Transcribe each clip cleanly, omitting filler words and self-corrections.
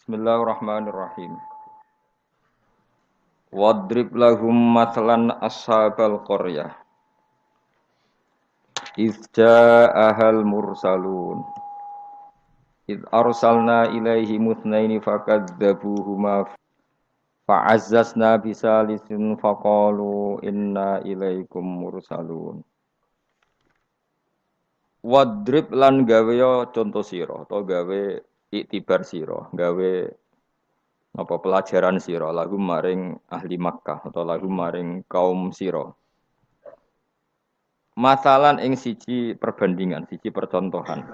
Bismillahirrahmanirrahim. Wadrib lahum mathalan ashabal qaryah. Idz ja'ahal mursalun. Idz arsalna ilaihi muthnaini fakadzabuhuma fa'azzazna bisalisin faqalu inna ilaikum mursalun. Wadrib lan gawe contoh sira atau gawe iktibar sira, gawe apa pelajaran sira lagu maring ahli Makkah atau lagu maring kaum sira. Masalan ing siji perbandingan, siji percontohan.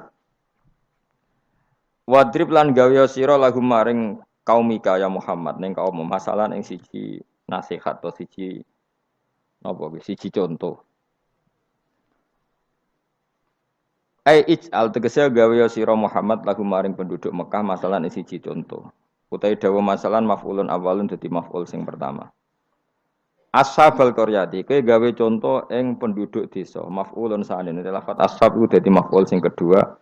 Wadrib lan gawe sira lagu maring kaumika ya Muhammad ning kaum masalan ing siji nasihat atau siji napa siji contoh. Ai ij'al tegese gawe sira Muhammad lagu maring penduduk Mekah masalan ing siji contoh. Utai dawa masalan maf'ulun awalun dadi maf'ul sing pertama. Ashabal qaryati kowe gawe contoh ing penduduk desa maf'ulun sanin lafat ashab iku dadi maf'ul sing kedua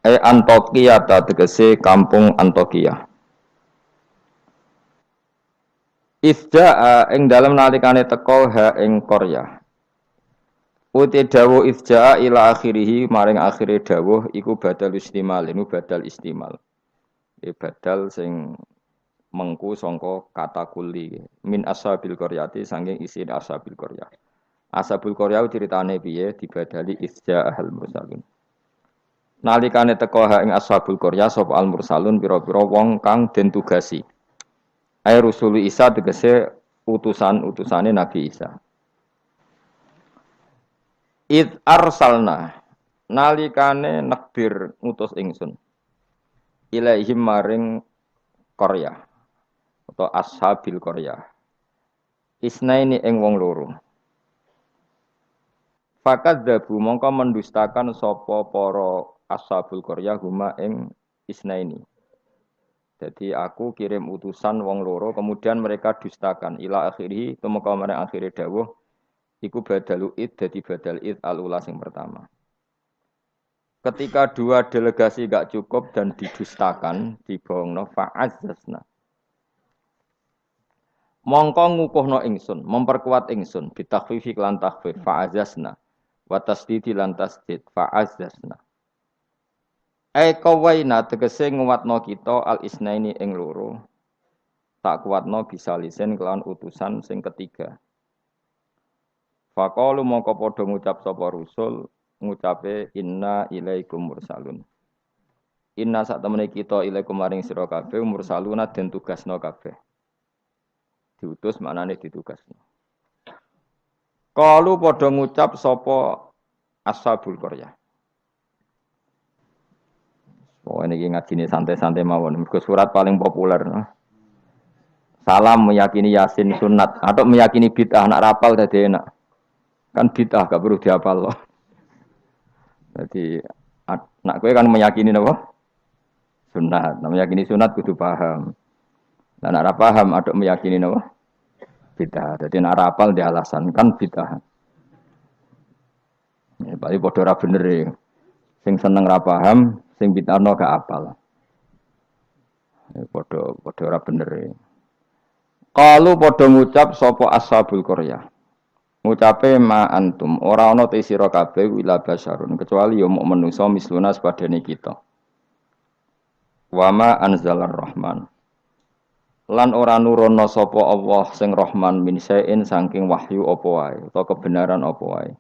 Antokiyah tegese kampung Antokiyah. Ifja'a ing dalem nalikane teka ha ing Qaryah. Uti dawuh ifja'a ila akhirih maring akhire dawuh iku badal istimal, ini badal istimal. Badal sing mengku sangka kata kuli min ashabil qaryati saking isi ashabil qaryah. Ashabul qaryah ceritane piye dibadali ifja'al mursalun. Nalikane teka ha ing ashabul qaryah sapa al mursalun pira-pira wong kang den tugasi. Ai rusul Isa tegese utusan-utusane Nabi Isa. Id arsalna nalikane nekbir ngutus ingsun ilaihim maring Qaryah atau ashabil Qaryah isnaini ing wong loro fakadzabu mongko mendustakan sapa para ashabul Qaryah huma ing isnaini. Jadi aku kirim utusan wong loro kemudian mereka dustakan ila akhiri tumeka marang akhire dawuh iku badalu id dadi badal id al-ula sing pertama. Ketika dua delegasi gak cukup dan didustakan, dibohongno fa'azzazna. Mongko ngukuhno ingsun, memperkuat ingsun bitakhfifi lan takhfif fa'azzazna wa tasdidi lan tasdid fa'azzazna. Qawaina tegese nguwatno kita al-isnaini ing loro. Tak kuatno bisa lisen kelawan utusan sing ketiga. Faqalu mongko padha ngucap sapa rusul ngucape inna ilaikum mursalun. Inna sak temene kita ilaikum maring sira kabeh mursaluna den tugasno kabeh. Diutus maknane ditugasno. Qalu padha ngucap sapa ashabul qaryah. Oh ini ngajine santai-santai mawon. Mergo surat paling populer. Salam meyakini Yasin sunat atau meyakini bid'ah nak rapal dadi enak. Kan bid'ah gak perlu dihafal loh. Jadi nak kowe kan meyakini napa? Sunat. Nah, meyakini sunat kudu paham. Nah nak ora paham aduk meyakini napa? Bid'ah. Jadi nak rapal di alasan kan bid'ah. Ya bali padha ora bener e. Sing seneng ra paham, sing bid'ahno gak apal. Ya padha ora bener e. Qalu padha ngucap sapa ashabul qaryah. Ngucape ma antum ora ana te sira kabeh wila basyarun kecuali ya muk menungso misluna sepadane kita. Wa ma anzalar rahman. Lan ora nurono sapa Allah sing Rahman min sain saking wahyu apa wae utawa kebenaran apa wae.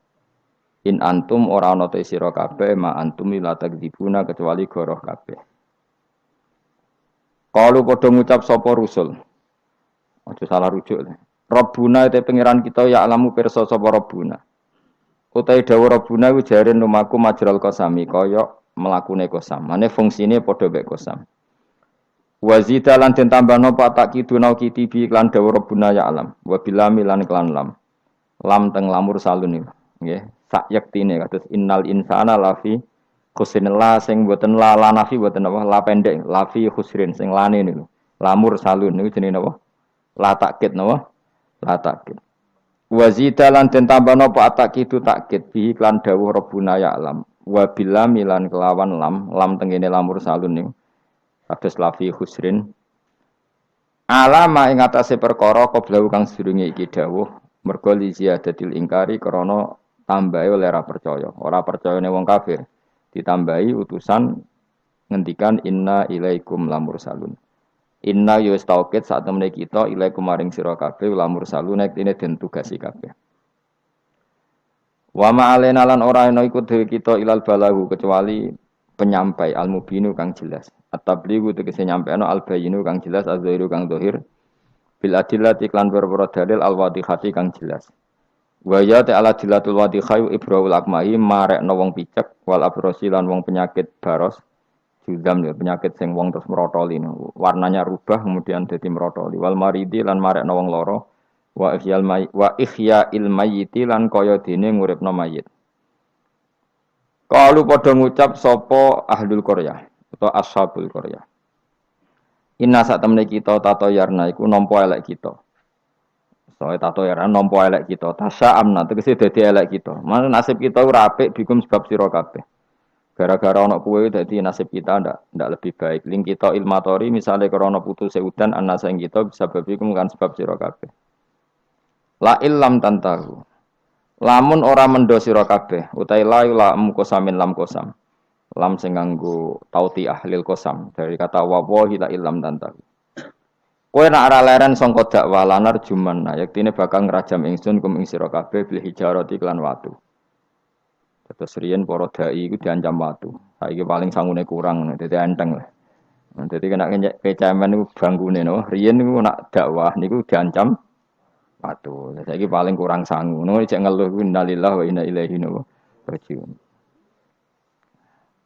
In antum ora ana te sira kabeh ma antum la takdzibuna kecuali goroh kabeh. Qalu padha ngucap sapa rusul. Aja salah rujuk. Rabbuna te pangeran kita ya alamu pirsa sapa Rabbuna. Utai dawuh Rabbuna ku jare lumaku majral qasami kaya mlakune qasam. Mane fungsine padha mek qasam. Wazida lan den tambahno patak kiduna kitibi lan dawuh Rabbuna ya alam. Wa bilami lan klan lam. Lam teng lamur salun iki. Nggih, sak yektine kados innal insana lafi khusrin la sing boten la nafi boten apa la pendek lafi khusrin sing lane niku. Lamur salun niku jenenge napa? La takkid napa? La takkid. Wazida lan den tambahno apa atakidu takkid bi lan dawuh Rabbuna ya alam. Wa bilam lan kelawan lam tengene lamur salun niku. kados lafi khusrin alama ing atase perkara qabla kang sedurunge iki dawuh mergo li ziyadatil ingkari krana tambahe oleh ora percayane wong kafir ditambahi utusan ngendikan inna ilaikum lamursalun inna yus taukid saat temene kita ilaikum maring sira kabeh lamursalun nek dene den tugasi kabeh wa ma alena lan ora ana iku dhewe kita ilal balahu kecuali penyampai al-mubinu kang jelas at-tablighu tegese nyampeno al-bayinu kang jelas az-zahiru kang zahir bil adillati iklan berboro dalil al-wadihati kang jelas wa ya ta'ala dilatul wadihai ibrahul akmahi marekno wong picek wal abrosi lan wong penyakit baros judam ya penyakit sing wong terus merotoli warnanya rubah kemudian dadi merotoli wal maridi lan marekno wong loro wa ihya'il mayyiti lan kaya dene nguripno mayit. Kalau padha ngucap sapa ahlul qaryah atau ashabul qaryah. Inna sak temene kita tato yarna iku nampa elek kita. Soale tato yarna nampa elek kita. Tasya amna tegese dadi elek kita. Mana nasib kita ora apik bikum sebab sira kabeh. Gara-gara ana kowe dadi nasib kita ndak lebih baik. Ling kita ilmatori misale krana putus udan anasa ing kita bisa bikum kan sebab sira kabeh. La illam tantahu. Lamun ora mendo sira kabeh utahe la mukosamin lam kosam. Lam sing nganggo tauti ahlil kosam dari kata wallahi la illam tantahu. Kowe nek ora leren sangka dakwah lanar juman yaktine bakal ngrajam ingsun kum ing sira kabeh bil hijarati lan watu. Terus riyen para dai iku diancam watu. Saiki paling sangune kurang dadi enteng lah. Dadi kena kecamen niku bangkune no. Riyen niku nak dakwah niku diancam watu. Saiki paling kurang sangu. Ngono cek ngeluh innalillahi wa inna ilaihi raji'un.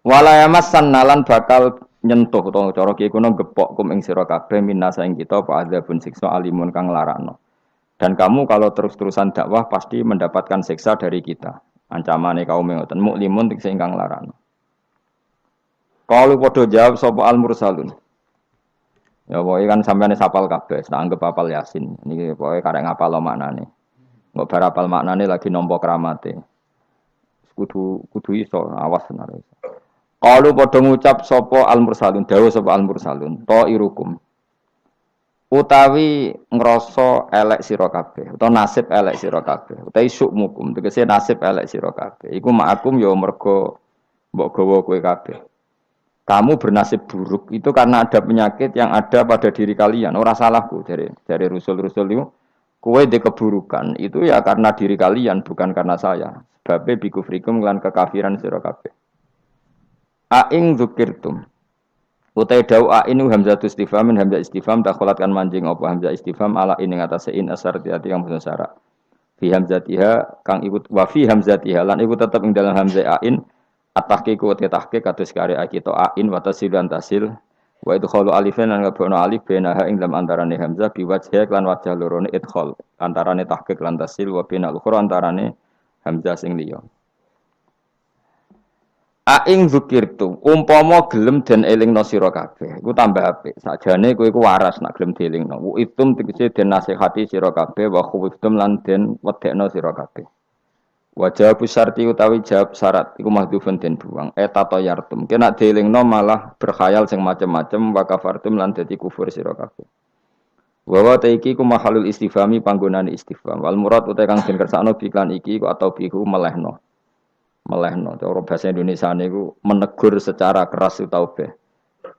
Wala yamassan nalan bakal nyentuh utawa cara ki kuno gepok kum ing sira kabeh minasa ing kita apa adzabun siksa alimun kang larakno. Dan kamu kalau terus-terusan dakwah pasti mendapatkan siksa dari kita. Ancamane kaum ngoten muklimun tegese ingkang larakno. Kalau padha jawab sapa al mursalun. Ya pokoke kan sampeyan sapal kabeh, tak anggap apal Yasin. Niki pokoke karek ngapal maknane. Engko bar apal maknane lagi nampa kramate. Kudu iso awas tenan. Qalu padha ngucap sapa al-mursalun, dawuh sapa al-mursalun, ta irukum. Utawi ngrasa elek sira kabeh, utawa nasib elek sira kabeh, utawi sukmukum, tegese nasib elek sira kabeh. Iku ma'akum ya mergo mbok gawa kowe kabeh. Kamu bernasib buruk itu karena ada penyakit yang ada pada diri kalian. Ora salahku dari rusul-rusul itu. Kowe de keburukan itu ya karena diri kalian bukan karena saya. Sebab bikufrikum lan kekafiran sira kabeh. Aing dzukirtum. Utai dau ainu hamzatus istifham hamzah istifham dakhalatkan manjing apa hamzah istifham ala ing atase in asar tiati kang basa syarat. Fi hamzatiha kang ikut wa fi hamzatiha lan iku tetep ing dalam hamzah ain at-tahqiq wa tahqiq kados karya kita ain wa tasil lan tasil wa idkhalu alifan lan ngabono alif benaha ing dalam antarane hamzah biwajh lan wajah lorone idkhal antarane tahqiq lan tasil wa bina ukhra antarane hamzah sing liya. Aing zukirtu umpama gelem den elingno sira kabeh iku tambah apik sakjane kowe iku waras nak gelem dielingno itum tegese den nasihati sira kabeh wa khuftum lan den wedekno sira kabeh wa jawab syarti utawi jawab syarat iku mahdhufun den buang tato yartum kena dielingno malah berkhayal sing macem-macem wa kafartum lan dadi kufur sira kabeh wa taiki ku mahalul istifhami panggonane istifham wal murad utawi kang den kersakno biklan iki ku atau bihu melehno cara bahasa Indonesia niku menegur secara keras utawa be.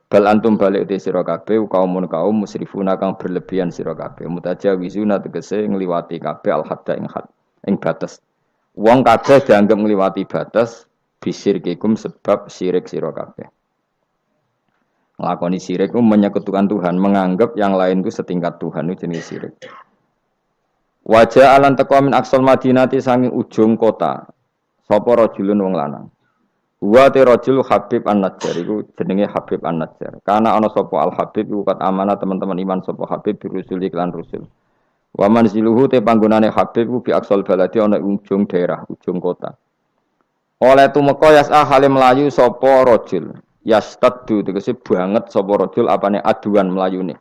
Bal antum balik te sira kabeh kaum musrifuna kang berlebihan sira kabeh. Mutajawizuna tegese ngliwati kabeh al hadda ing batas. Wong kabeh dianggap ngliwati batas bisirkikum sebab syirik sira kabeh. Nglakoni syirik ku menyekutukan Tuhan, menganggap yang lain ku setingkat Tuhan itu jenis syirik. Wajah alan teko min aksal madinati sanging ujung kota. Sapa rajulun wong lanang. Wa te rajul Habib An-Najjar iku jenenge Habib An-Najjar. Karena ana sapa Al-Habib iku kat amanah teman-teman iman sapa Habib birusul iklan rusul. Wa manziluhu te panggonane Habib ku bi aksal baladi ana ujung daerah, ujung kota. Oleh tumeka yas'a hale melayu sapa rajul. Yastaddu tegese banget sapa rajul apane aduan melayune.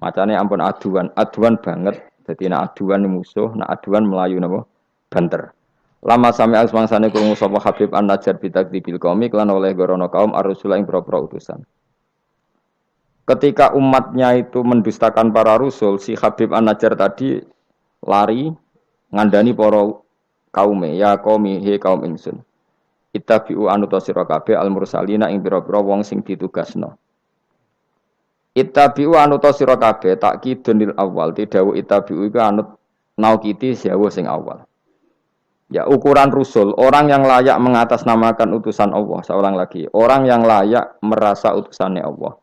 Macane ampun aduan banget. Dadi nek aduan musuh, nek aduan melayu napa? Banter. Lama sami asmangsane krungu sapa Habib An-Najjar bitakdibil qaumi lan oleh gorono kaum ar-rusul ing propro utusan. ketika umatnya itu mendustakan para rasul, si Habib An-Najjar tadi lari ngandani para kaume, ya qaumi he kaum ingsun. Ittabi'u anuta sira kabeh al-mursalina ing pira-pira wong sing ditugasno. Ittabi'u anuta sira kabeh takkidunil awal, tidhawu ittabi'u iku anut naukiti sewu sing awal. Ya ukuran rusul, orang yang layak mengatasnamakan utusan Allah, seorang lagi, orang yang layak merasa utusannya Allah.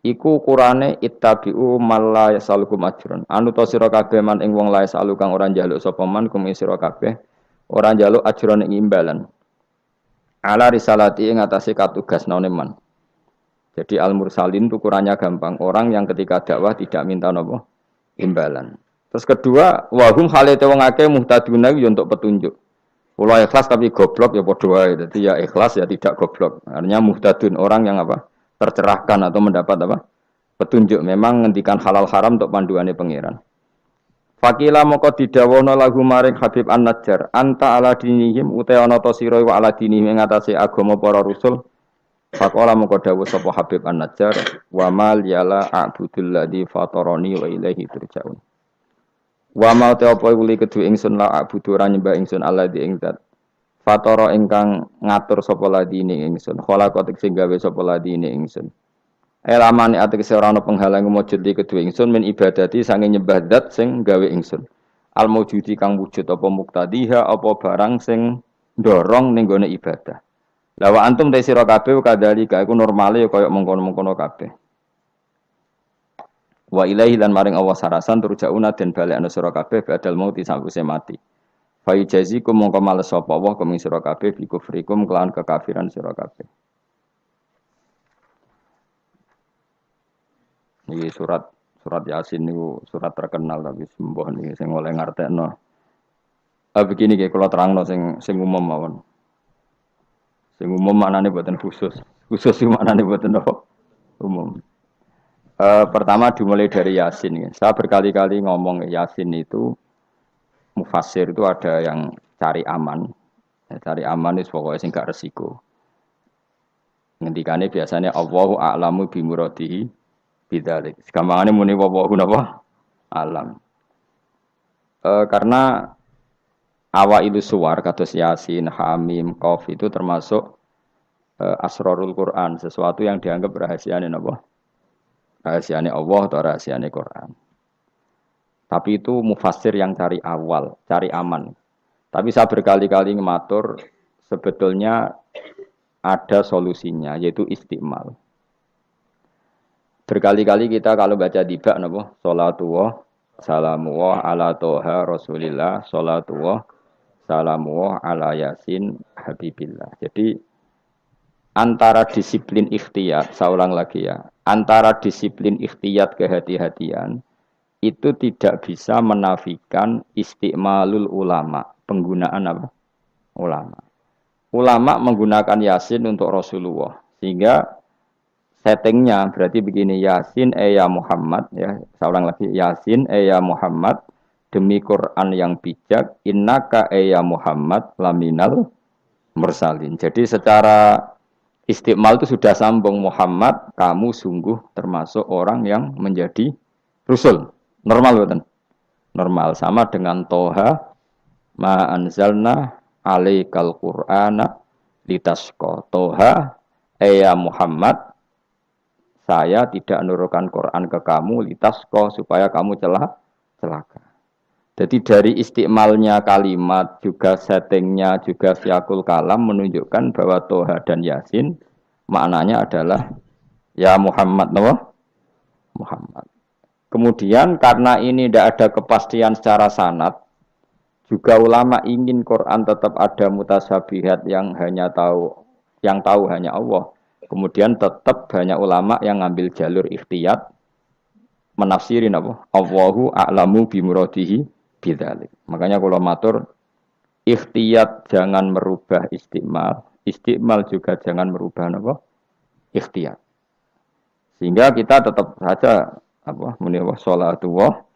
Iku ukurane ittabi'u malla yasalukum ajrun. Anuta sira kabeh man ing wong lae salu kang ora njaluk sapa man kum sira kabeh, ora njaluk ajrun ing imbalan. Ala risalati ing atase katugasnane man. Jadi al-mursalin itu ukurannya gampang, orang yang ketika dakwah tidak minta napa imbalan. Terus kedua, wahum halate wong akeh muhtaduna yo untuk petunjuk. Kula ikhlas tapi goblok ya padha wae. Dadi ya ikhlas ya tidak goblok. Artinya muhtadun orang yang apa? Tercerahkan atau mendapat apa? Petunjuk. Memang ngendikan halal haram untuk panduane pangeran. Fakila moko didhawono lagu maring Habib An-Najjar, anta ala dinihim uta ana ta sira wa ala dinihim ing atase agama para rasul. Faqala moko dawuh sapa Habib An-Najjar, wa mal yala a'budul ladzi fatarani wa ilaihi turja'un. Wa ma ta apa uli kedu ingsun la a'budu ora nyembah ingsun alladzi ing zat. Fatara ingkang ngatur sapa ladine ingsun. Khalaqat sing gawe sapa ladine ingsun. Elamane ategese ora ana penghalang mujud di kedue ingsun min ibadati sange nyembah zat sing gawe ingsun. Al mujudi kang wujud apa muktadiha apa barang sing ndorong ning gone ibadah. La wa antum ta sira kabeh kadhalika iku normale ya kaya mengkono-mengkono kabeh. Wa ilaihi lan maring Allah sarasan turjauna den balekna sira kabeh badal mauti sakwise mati. Fa yujazikum mongko males sapa Allah kuming sira kabeh bi kufrikum kelawan kekafiran sira kabeh. Iki surat Yasin niku surat terkenal tapi sembuh niki sing oleh ngartekno. Begini nggih kula terangno sing umum mawon. Sing umum maknane boten khusus. Khusus sing maknane boten apa? Umum. Pertama dimulai dari Yasin ya. Saya berkali-kali ngomong Yasin itu mufassir itu ada yang cari aman. Ya, cari aman itu pokoknya sing gak resiko. Ngendikane biasanya Allahu a'lamu bi muradihi bidzalik. Gampangane muni wallahu napa? Alam. Karena awailu suwar kados Yasin, Hamim, Qaf itu termasuk asrarul Quran, sesuatu yang dianggap rahasiane napa? Rahasiane Allah atau rahasiane Quran. Tapi itu mufassir yang cari awal, cari aman. Tapi saya berkali-kali ngematur sebetulnya ada solusinya yaitu istiqmal. Berkali-kali kita kalau baca tiba napa? Salatullah salamullah ala toha rasulillah salatullah salamullah ala yasin habibillah. Jadi antara disiplin ikhtiyat, saya ulang lagi ya, antara disiplin ikhtiyat kehati-hatian itu tidak bisa menafikan istiqmalul ulama, penggunaan apa? Ulama. Ulama menggunakan Yasin untuk Rasulullah, sehingga settingnya berarti begini, Yasin ya Muhammad, ya, saya ulang lagi, Yasin ya Muhammad, demi Quran yang bijak, innaka ya Muhammad laminal mursalin. Jadi secara istiqmal itu sudah sambung, Muhammad, kamu sungguh termasuk orang yang menjadi Rasul. Normal betul? Normal. Sama dengan Toha, ma anzalna alaikal qur'ana litasqa. Toha, ya Muhammad, saya tidak menurunkan Quran ke kamu litasqa supaya kamu celaka. Jadi dari istiqmalnya kalimat, juga settingnya, juga siakul kalam menunjukkan bahwa Toha dan Yasin maknanya adalah ya Muhammad, no? Muhammad. Kemudian karena ini tidak ada kepastian secara sanad, juga ulama ingin Quran tetap ada mutasyabihat yang tahu hanya Allah. Kemudian tetap banyak ulama yang ngambil jalur ikhtiyat menafsirin apa? Allahu a'lamu bimuradihi bidzalik. Makanya kalau matur ikhtiyat jangan merubah istiqmal, istiqmal juga jangan merubah apa? Ikhtiyat. Sehingga kita tetap saja apa? Muni wa salatullah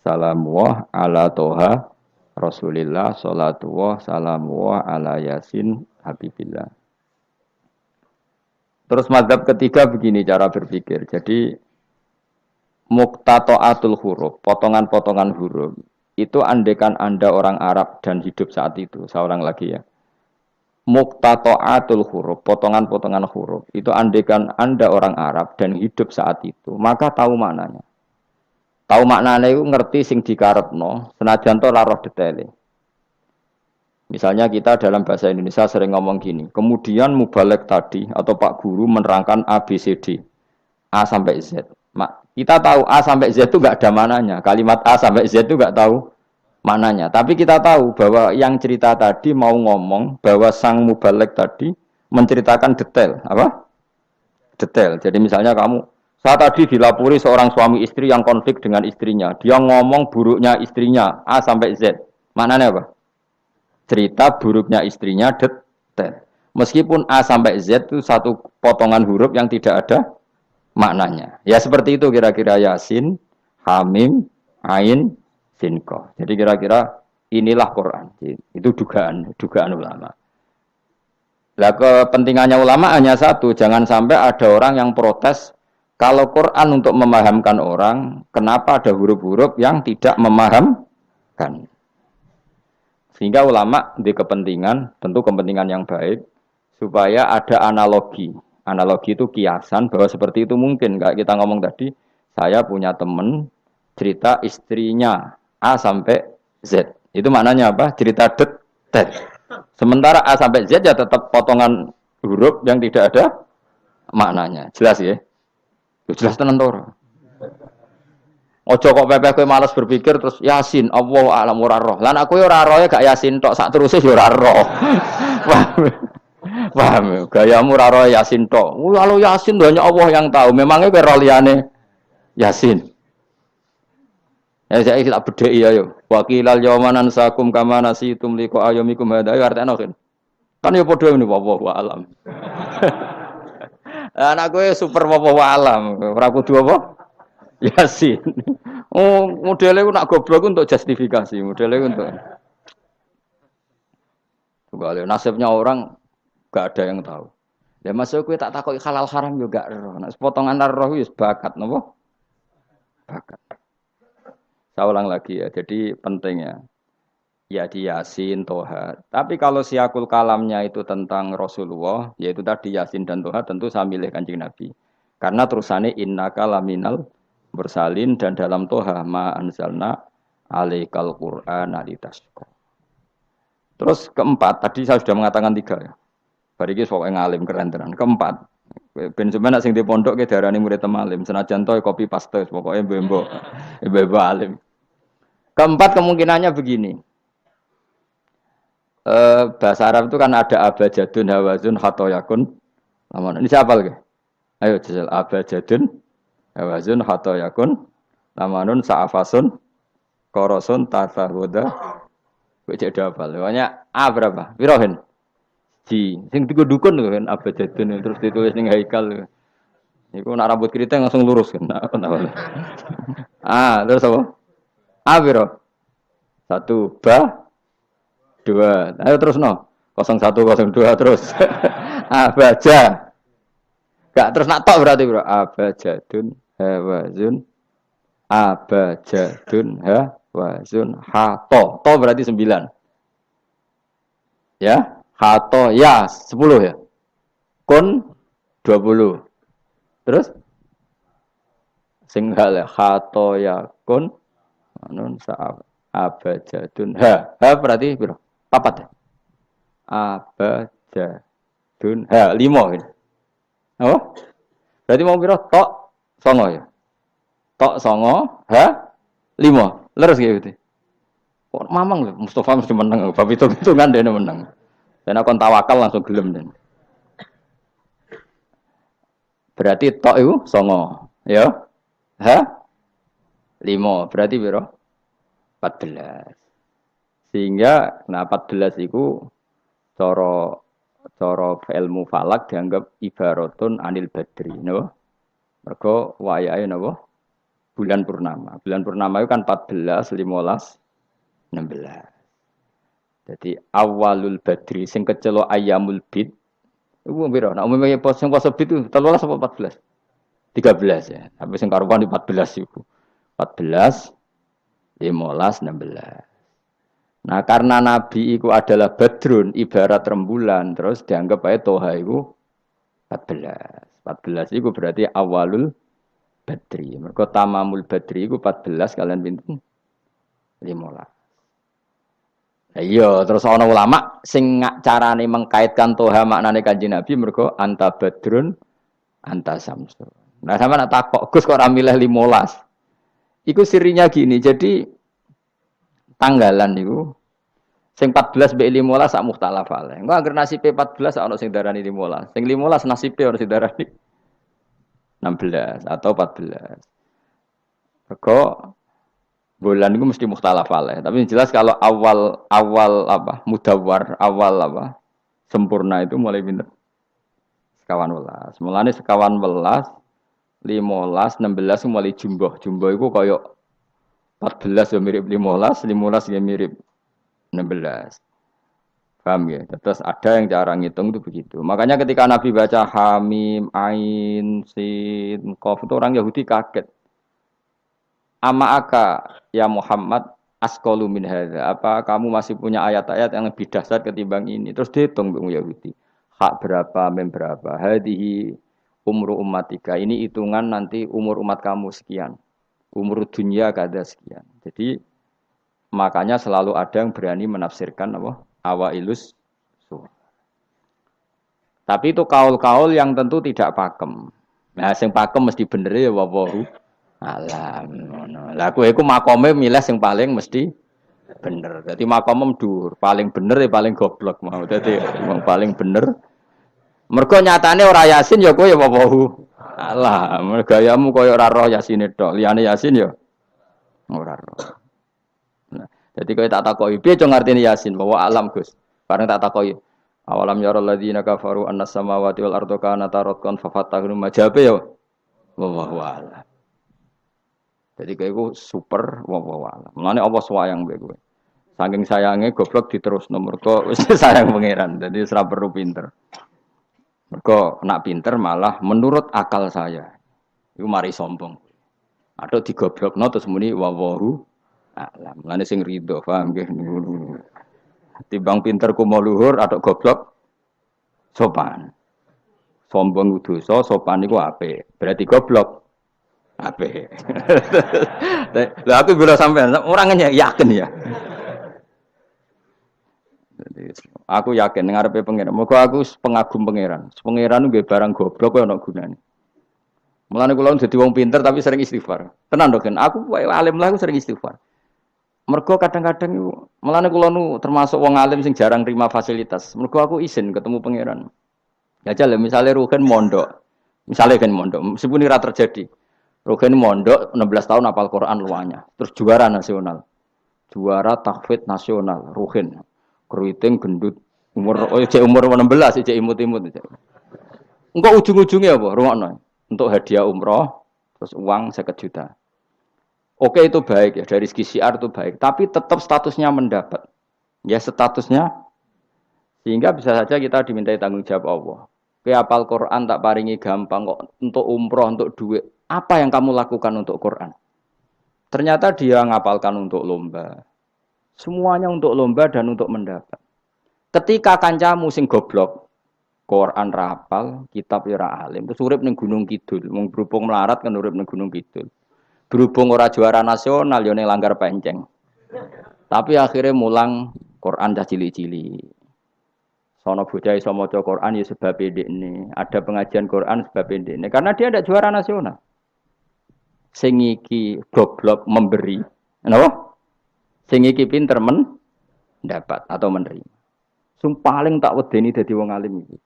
salamullah ala toha Rasulillah salatullah salamullah ala yasin habibillah. Terus mazhab ketiga begini cara berpikir. Jadi muqtata'atul huruf, potongan-potongan huruf. Itu andekan Anda orang Arab dan hidup saat itu, seorang lagi ya. Muqtata'atul huruf, potongan-potongan huruf. Itu andekan Anda orang Arab dan hidup saat itu, maka tahu maknanya. Tahu maknanya itu ngerti sing dikarepno, senajan to ora roh detaile. Misalnya kita dalam bahasa Indonesia sering ngomong gini, kemudian mubalek tadi atau Pak Guru menerangkan A, B, C, D. A sampai Z. Kita tahu A sampai Z itu nggak ada mananya. Kalimat A sampai Z itu nggak tahu mananya. Tapi kita tahu bahwa yang cerita tadi mau ngomong bahwa sang mubalek tadi menceritakan detail. Apa? Detail. Jadi misalnya saya tadi dilapori seorang suami istri yang konflik dengan istrinya. Dia ngomong buruknya istrinya A sampai Z. Maknanya apa? Cerita buruknya istrinya detail. Meskipun A sampai Z itu satu potongan huruf yang tidak ada maknanya. Ya seperti itu kira-kira Yasin, Hamim, Ain, Sin, Qaf. Jadi kira-kira inilah Quran. Itu dugaan ulama. Lah kepentingannya ulama hanya satu, jangan sampai ada orang yang protes kalau Quran untuk memahamkan orang, kenapa ada huruf-huruf yang tidak memahamkan? Sehingga ulama di kepentingan, tentu kepentingan yang baik, supaya ada analogi. Analogi itu kiasan bahwa seperti itu mungkin. Kayak kita ngomong tadi, saya punya teman cerita istrinya A sampai Z. Itu maknanya apa? Cerita detail. Sementara A sampai Z ya tetap potongan huruf yang tidak ada maknanya. Jelas ya? Jelas tenan to. Ojo kok pepeh kowe malas berpikir terus Yasin Allahu a'lam ora roh. Lan aku yo ora roh gak Yasin tok sak teruse yo ora roh. Paham. Gayamu ora roh Yasin tok. Kalau Yasin hanya Allah yang tahu. Memangnya kowe roh liyane Yasin. Ya saya tak bedheki ayo. Wa qilal yawma nansakum kama nasitum liqa ayyamikum hadza artine kan yo padha ngene wallahu a'lam. Anak kowe super wallahu a'lam. Ora kudu apa? Yasin. Oh, modelnya nak goblok untuk justifikasi, modelnya untuk. Kembali nasibnya orang gak ada yang tahu. Ya masuk gue tak takut halal haram juga roh. Nah, sepotongan roh wis bakat, nopo? Bakat. Saya ulang lagi ya. Jadi pentingnya ya di Yasin, Toha. Tapi kalau siakul kalamnya itu tentang Rasulullah, yaitu tadi Yasin dan Toha, tentu saya milih Kanjeng Nabi. Karena terusannya innaka laminal mursalin dan dalam Toha ma anzalna alaikal Qur'ana litasqa. Terus keempat, tadi saya sudah mengatakan 3 ya. Bariki pokoknya ngalim keren tenan. Keempat, ben sampeyan sing di pondok ke darani murid temalim, senajan to kopi paste pokoknya mbok alim. Keempat kemungkinannya begini. Bahasa Arab itu kan ada abajadun hawazun khatoyakun. Ini siapa lagi? Ayo jajal abajadun hawazun khatoyakun lamanun sa'afasun korosun tasahuda. Cek hafal. Pokoknya A berapa? Pirohen? Ji. Sing dukun kan abajadun terus ditulis ning haikal. Iku nak rambut keriting langsung lurus kan. Terus apa? A piro? 1 ba 2. Ayo terus no. 0102 terus. Abaja. Gak terus nak tok berarti bro. Abajadun hawazun abajadun hawazun hato. To berarti 9. Ya, hato ya 10 ya. Kun 20. Terus sing hal hato ya kun nun sa abajadun ha berarti bro. Papat ya. Abajadun ha 5 ini. Oh? Berarti mau piro tok 9 ya. Tok 9 ha 5. Leres gitu. Kok mamang lho Mustafa mesti menang. Bab hitung-hitungan dene menang. Dan aku tawakal langsung gelem den. Berarti tok itu 9 ya. Ha 5 berarti piro? 14. Sehingga 14 itu cara ilmu falak dianggap ibaratun anil badri, no? Mergo wayahe napa? Bulan purnama. Bulan purnama itu kan 14, 15, 16. Jadi awalul badri sing kecelok ayamul bid Iku piro? Nek umumnya pos sing poso itu 13 apa 14? 13 ya. Tapi sing karuan di 14 iku. 14, 15, 16. Nah, karena Nabi itu adalah badrun, ibarat rembulan, terus dianggap aja toha itu 14. 14 itu berarti awalul badri. Mereka tamamul badri itu 14 kalian pinten 15. Nah, iya, terus ana ulama sing carane mengkaitkan toha maknane Kanjeng Nabi mergo anta badrun anta samsun. Nah, sama nak takok Gus kok ora milih 15. Iku sirinya gini, jadi tanggalan niku sing 14 mbek 15 sak mukhtalaf ale. Engko anggere nasibe 14 ana sing darani 15. Sing 15 nasibe ana sing darani 16 atau 14. Mergo bulan itu mesti mukhtalaf alaih. Tapi jelas kalau awal apa mudawwar, awal apa sempurna itu mulai pinter sekawan welas. Mulane sekawan welas, 15, 16 mulai jumbo. Jumbo itu kaya 14 ya mirip 15, 15 ya mirip 16. Paham ya? Terus ada yang cara ngitung itu begitu. Makanya ketika Nabi baca Hamim, Ain, Sin, Qaf itu orang Yahudi kaget. Ama aka ya Muhammad askolu min hadza. Apa kamu masih punya ayat-ayat yang lebih dahsyat ketimbang ini? Terus dihitung Bung Yahudi. Hak berapa, mem berapa. Hadihi umru ummatika. Ini hitungan nanti umur umat kamu sekian. Umur dunia kada sekian. Jadi makanya selalu ada yang berani menafsirkan apa? Awailus surah. Tapi itu kaul-kaul yang tentu tidak pakem. Nah, sing pakem mesti bener ya wallahu alam. Lah kowe iku makome milih sing paling mesti bener. Dadi makome dhuwur, paling bener ya paling goblok mau. Dadi wong paling bener. Mergo nyatane ora Yasin ya kowe ya wallahu alam. Gayamu koyo ora roh Yasine tok. Liyane Yasin ya ora roh. Nah, dadi kowe tak takoki piye cung artine Yasin bahwa alam Gus. Bareng tak takoki awalam yarul ladzina kafaru annas samawati wal ardu kanata ratqan fafatahnu majabe ya wallahu alam. Jadi kayak gue super wawalan. Mulane apa swayang mbek kowe. Saking sayange goblok diterus nomor kok wis sayang pangeran. Jadi ora perlu pinter. Mergo nak pinter malah menurut akal saya. Iku mari sombong. Atau digoblokno terus muni wawahu alam. Mulane sing rido paham nggih. Timbang pinter ku mau luhur atau goblok sopan. Sombong dosa, sopan iku apik. Berarti goblok apik. Lah aku bila sampean orangnya yakin ya. Jadi, aku yakin ngarepe pangeran. Muga aku pengagum pangeran. Pangeran nggih barang goblok kok ana gunane. Mulane kula dadi wong pinter tapi sering istighfar. Tenan to, Gen. Aku alim lah aku sering istighfar. Mergo kadang-kadang iku mulane kula nu termasuk wong alim sing jarang terima fasilitas. Mergo aku izin ketemu pangeran. Ya jale misale Rugen mondok. Misale kan mondok, meskipun ora terjadi. Rugen mondok 16 tahun hafal Quran luanya. Terus juara nasional. Juara tahfidz nasional Rugen. Keriting gendut umur umur 16 cek imut-imut. Engko ujung-ujungnya apa? Rungokno. Untuk hadiah umroh terus uang 50 juta. Oke itu baik ya dari segi syiar itu baik, tapi tetap statusnya mendapat. Ya statusnya sehingga bisa saja kita dimintai tanggung jawab Allah. Ke hafal Quran tak paringi gampang kok untuk umroh untuk duit. Apa yang kamu lakukan untuk Quran? Ternyata dia ngapalkan untuk lomba. Semuanya untuk lomba dan untuk mendapat. Ketika kancamu sing goblok, Quran rapal, kitab ora alim, terus urip ning Gunung Kidul, wong berhubung melarat kan urip ning Gunung Kidul. Berhubung ora juara nasional yo ning Langgar Penceng. Tapi akhirnya mulang Quran dah cili-cili. Sono bocah iso maca Quran ya sebab ndekne. Ada pengajian Quran sebab ndekne karena dia ada juara nasional. Sing iki goblok memberi. Napa? Sing iki pinter mendapat atau menerima. Sing paling tak wedeni dadi wong alim iki.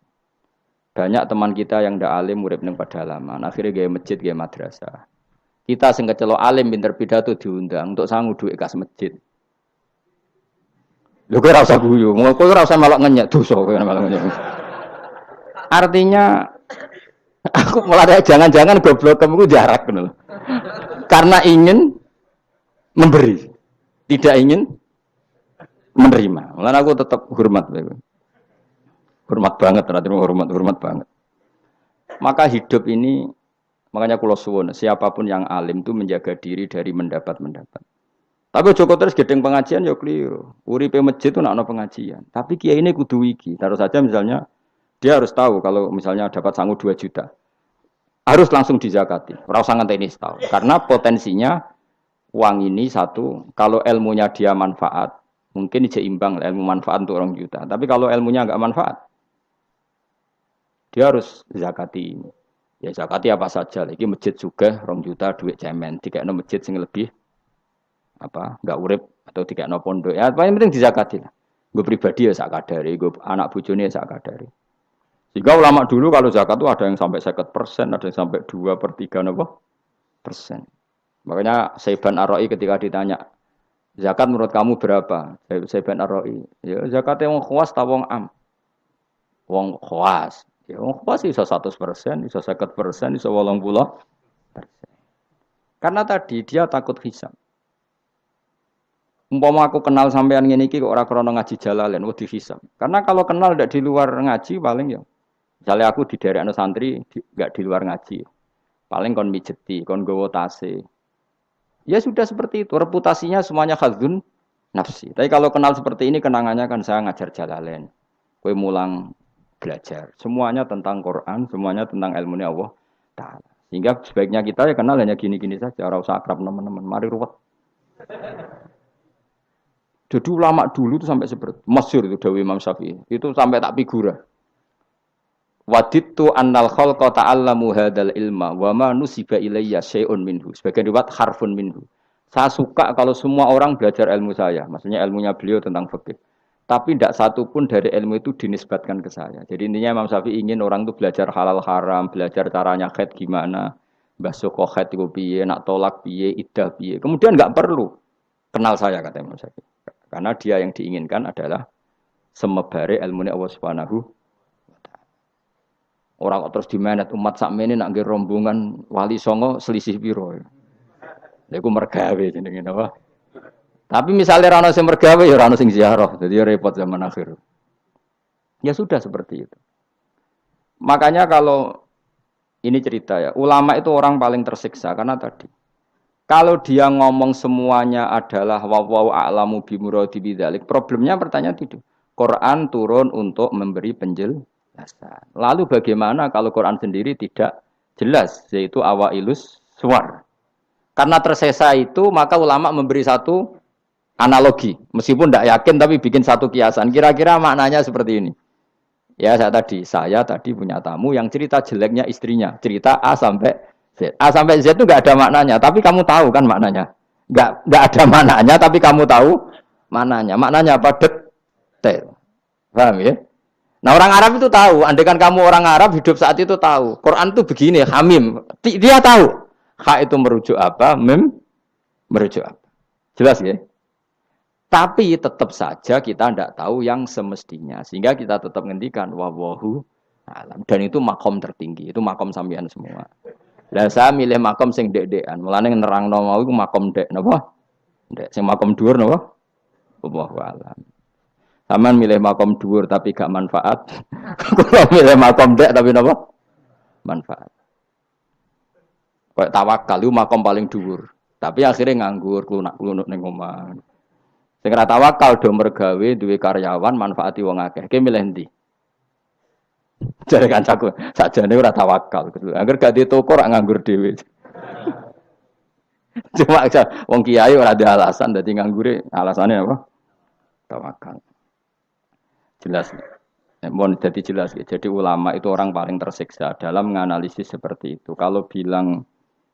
Banyak teman kita yang ndak alim urip ning pedalaman, akhirnya gawe masjid, gawe madrasah. Kita sing kecelok alim pinter pidato diundang untuk sangu dhuwit kas masjid. Lho kowe ora usah guyu, kowe ora usah melok ngenyek dosa kowe melok ngenyek. Artinya aku mulai jangan-jangan goblok kamu jarak ngono. Karena ingin memberi, tidak ingin menerima. Mulane aku tetap hormat kowe. Hormat banget, hormat banget. Maka hidup ini, makanya kula suwun, siapapun yang alim itu menjaga diri dari mendapat. Tapi Joko terus gedeng pengajian ya keliru. Uripe masjid itu nak ono pengajian. Tapi kiai ini kudu iki. Taruh saja misalnya dia harus tahu kalau misalnya dapat sangu 2 juta. Harus langsung dizakati. Ora usah ngenteni setahun. Karena potensinya uang ini satu, kalau ilmunya dia manfaat, mungkin seimbang ilmu manfaat untuk 2 juta. Tapi kalau ilmunya enggak manfaat, dia harus zakati ini. Ya zakati apa saja. Lagi masjid juga 2 juta duit cemen. Dikekno masjid sing lebih enggak urip atau dikekno pondok. Ya paling penting dizakati lah. Gue pribadi ya sak kadare, gue anak bojone ya sak kadare. Jika ulama dulu kalau zakat itu ada yang sampai 50%, ada yang sampai 2/3 persen. Makanya Saiban Ar-Ra'i ketika ditanya, zakat menurut kamu berapa? Saiban Ar-Ra'i, ya zakatnya wong khawas ta wong am? Wong khawas. Ya wong khawas iso 100%, iso 50%, iso 80%. Karena tadi dia takut hisab. Umpama aku kenal sampean ngene iki kok ora krana ngaji Jalalain, wedi hisab. Karena kalau kenal ndak di luar ngaji paling ya. Misalnya aku di daerah santri nggak di luar ngaji. Paling kon mijeti, kon gowo tase. Ya sudah seperti itu, reputasinya semuanya khadzun nafsi. Tapi kalau kenal seperti ini kenangannya kan saya ngajar Jalalain. Kowe mulang belajar. Semuanya tentang Quran, semuanya tentang ilmunya Allah Ta'ala. Sehingga sebaiknya kita ya kenal hanya gini-gini saja, ora usah akrab teman-teman. Mari ruwet. Jadi ulama dulu itu sampai seperti masyhur itu Dawi Imam Syafi'i. Itu sampai tak figura. Wadittu annal khalqa ta'allamu hadzal ilma wa ma nusiba ilayya syai'un minhu. Sebagian riwayat harfun minhu. Saya suka kalau semua orang belajar ilmu saya, maksudnya ilmunya beliau tentang fikih. Tapi tidak satu pun dari ilmu itu dinisbatkan ke saya. Jadi intinya Imam Syafi'i ingin orang itu belajar halal haram, belajar caranya haid gimana, basuh haid itu piye, nak tolak piye, iddah piye. Kemudian enggak perlu kenal saya kata Imam Syafi'i. Karena dia yang diinginkan adalah semebare ilmunya Allah Subhanahu wa taala. Orang kok terus dimenet umat sakmene nak nggih rombongan wali songo selisih piro. Lha iku mergawe jenenge napa? Tapi misalnya ora ono sing mergawe ya ora ono sing ziarah. Jadi ya repot zaman akhir. Ya sudah seperti itu. Makanya kalau ini cerita ya, ulama itu orang paling tersiksa karena tadi kalau dia ngomong semuanya adalah wallahu a'lamu bimuradi bidzalik, problemnya pertanyaan itu. Quran turun untuk memberi penjelasan. Lalu bagaimana kalau Quran sendiri tidak jelas, yaitu awailus suwar. Karena tersesa itu, maka ulama memberi satu analogi. Meskipun tidak yakin, tapi bikin satu kiasan. Kira-kira maknanya seperti ini. Ya, saya tadi punya tamu yang cerita jeleknya istrinya. Cerita A sampai Z. A sampai Z itu nggak ada maknanya, tapi kamu tahu kan maknanya. Nggak ada maknanya, tapi kamu tahu maknanya. Maknanya apa? Detail. Paham ya? Nah orang Arab itu tahu. Andaikan kamu orang Arab hidup saat itu tahu. Quran itu begini, hamim. Dia tahu. Ha itu merujuk apa? Mim merujuk apa? Jelas ya? Tapi tetap saja kita tidak tahu yang semestinya. Sehingga kita tetap ngendikan wallahu alam. Dan itu makom tertinggi. Itu makom sampean semua. Lah saya milih makom sing dek-dekan. Mulane nerangno mau iku makom dek napa? Dek sing makom dhuwur napa? Wallahu alam. Sampeyan milih makom dhuwur tapi gak manfaat. Kula milih makom dek tapi napa? Manfaat. Kayak tawakal itu makom paling dhuwur. Tapi akhirnya nganggur, klunak-klunuk ning omah. Sing ora tawakal do mergawe duwe karyawan manfaati wong akeh. Ki milih ndi? Jare kancaku, sakjane ora tawakal. Angger gak di toko ora nganggur dhewe. Cuma wong kiai ora ada alasan dadi nganggure, alasane apa? Tawakal. Jelas. Mohon jadi jelas. Jadi ulama itu orang paling tersiksa dalam menganalisis seperti itu. Kalau bilang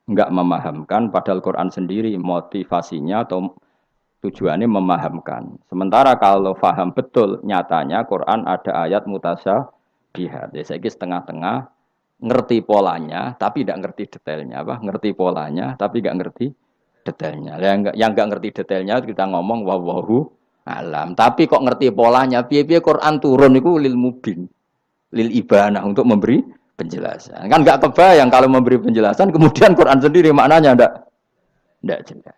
enggak memahamkan padahal Quran sendiri motivasinya atau tujuannya memahamkan. Sementara kalau faham betul nyatanya Quran ada ayat mutasyabihat. Ya saya setengah-tengah ngerti polanya tapi tidak ngerti detailnya apa? Ngerti polanya tapi tidak ngerti detailnya. Yang enggak ngerti detailnya kita ngomong wallahu alam. Tapi kok ngerti polanya? Piye-piye Quran turun itu lil mubin, lil ibanah untuk memberi penjelasan. Kan enggak kebayang kalau memberi penjelasan kemudian Quran sendiri maknanya enggak jelas.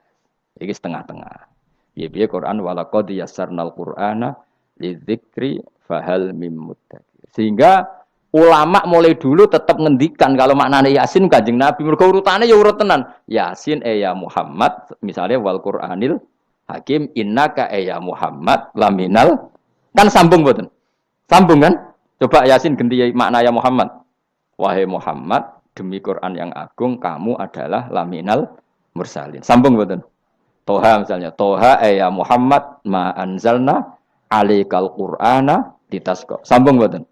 Ini setengah-tengah. Piye-piye Quran walaqad yassarnal Qur'ana lidzikri fahal mim muddakir. Sehingga ulama mulai dulu tetap ngendikan kalau maknanya Yasin Kanjeng Nabi. Mergo urutane ya urut tenan. Yasin ya Muhammad, misalnya wal Qur'anil Hakim innaka ya Muhammad laminal, kan sambung mboten? Sambung kan? Coba Yasin ganti makna ya Muhammad. Wahai Muhammad, demi Quran yang agung kamu adalah laminal mursalin. Sambung mboten? Toha misalnya, Toha ya Muhammad ma anzalna alaikal Qur'ana ditasqa. Sambung mboten?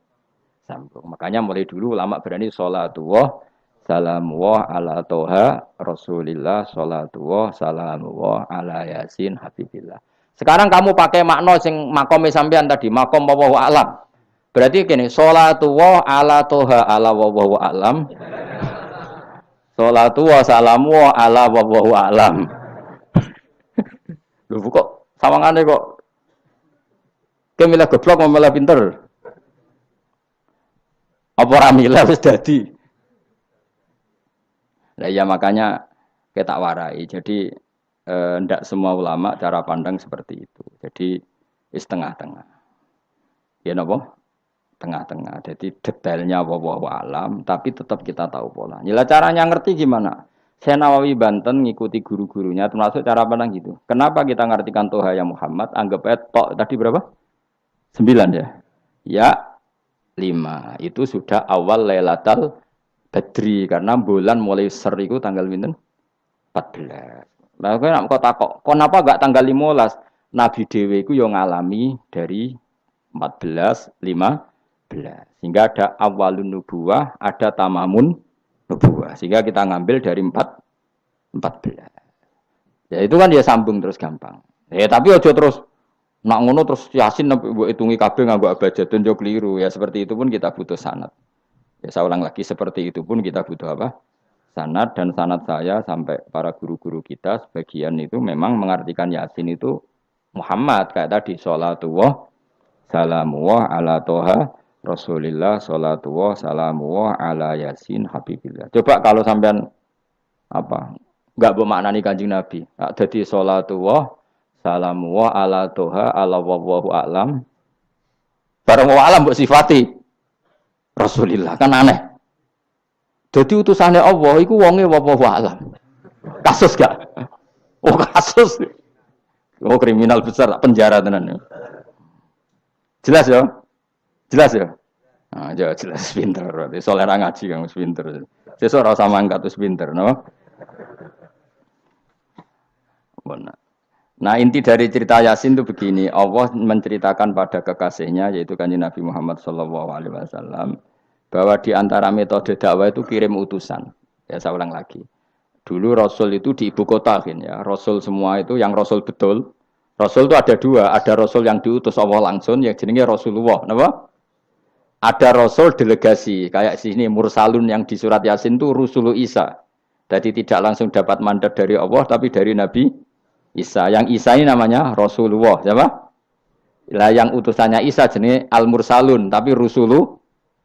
Sambung. Makanya mulai dulu ulama berani sholatullah salamullah ala Toha Rasulillah sholatullah salamullah ala Yasin Habibillah. Sekarang kamu pakai makna sing makome sampean tadi, makom wallahu alam. Berarti gini, sholatullah ala Toha ala wallahu alam. Sholatullah salamullah ala wallahu alam. Lho kok sawangane kok kemilah goblok mau malah pinter. Apa ora milah wis dadi. Nah ya makanya kita warai. Jadi ndak semua ulama cara pandang seperti itu. Jadi setengah-tengah. Ya napa? Tengah-tengah. Jadi detailnya wallahu alam tapi tetap kita tahu pola. Nila caranya ngerti gimana? Saya Nawawi Banten ngikuti guru-gurunya termasuk cara pandang gitu. Kenapa kita ngartikan Toha ya Muhammad? Anggap aja tok tadi berapa? 9 ya. Ya 5. Itu sudah awal Lailatul Badri karena bulan mulai ser itu tanggal pinten? 14. Lah kok takok, kenapa enggak tanggal 15? Nabi dhewe iku yo ngalami dari 14, 15. Sehingga ada awalun nubuwah, ada tamamun nubuwah. Sehingga kita ngambil dari 14. Ya itu kan dia sambung terus gampang. Tapi aja terus nak ngono terus Yasin mbok hitungi kabeh nganggo abjadun yo keliru. Ya seperti itu pun kita butuh sanad. Ya saya ulang lagi seperti itu pun kita butuh apa? Sanad, dan sanad saya sampai para guru-guru kita sebagian itu memang mengartikan Yasin itu Muhammad kayak tadi sholatullah salamullah ala Toha Rasulillah sholatullah salamullah ala Yasin Habibillah. Coba kalau sampean apa enggak bermaknani Kanjeng Nabi. Jadi sholatullah salamullah ala Toha ala wallahu a'lam. Barang wa alam mbok sifati Rasulillah kan aneh. Jadi utusannya Allah iku wonge wallahu a'lam. Kasus gak? Oh kasus. Oh kriminal besar penjara tenan. Jelas ya? Jelas ya? Nah, ya jelas pinter berarti. Soalnya ngaji kang pinter. Sesuk ora usah mangkat wis pinter, no? Benar. Nah, inti dari cerita Yasin itu begini, Allah menceritakan pada kekasihnya yaitu Kanjeng Nabi Muhammad sallallahu alaihi wasallam bahwa di antara metode dakwah itu kirim utusan. Ya saya ulang lagi. Dulu Rasul itu di ibu kota kan ya. Rasul semua itu yang Rasul betul. Rasul itu ada dua, ada Rasul yang diutus Allah langsung yang jenenge Rasulullah, napa? Ada Rasul delegasi, kayak sini Mursalun yang di surat Yasin itu Rusulu Isa. Jadi tidak langsung dapat mandat dari Allah tapi dari Nabi Isa. Yang Isa ini namanya Rasulullah, siapa? Lah yang utusannya Isa jenenge Al-Mursalun tapi Rusulu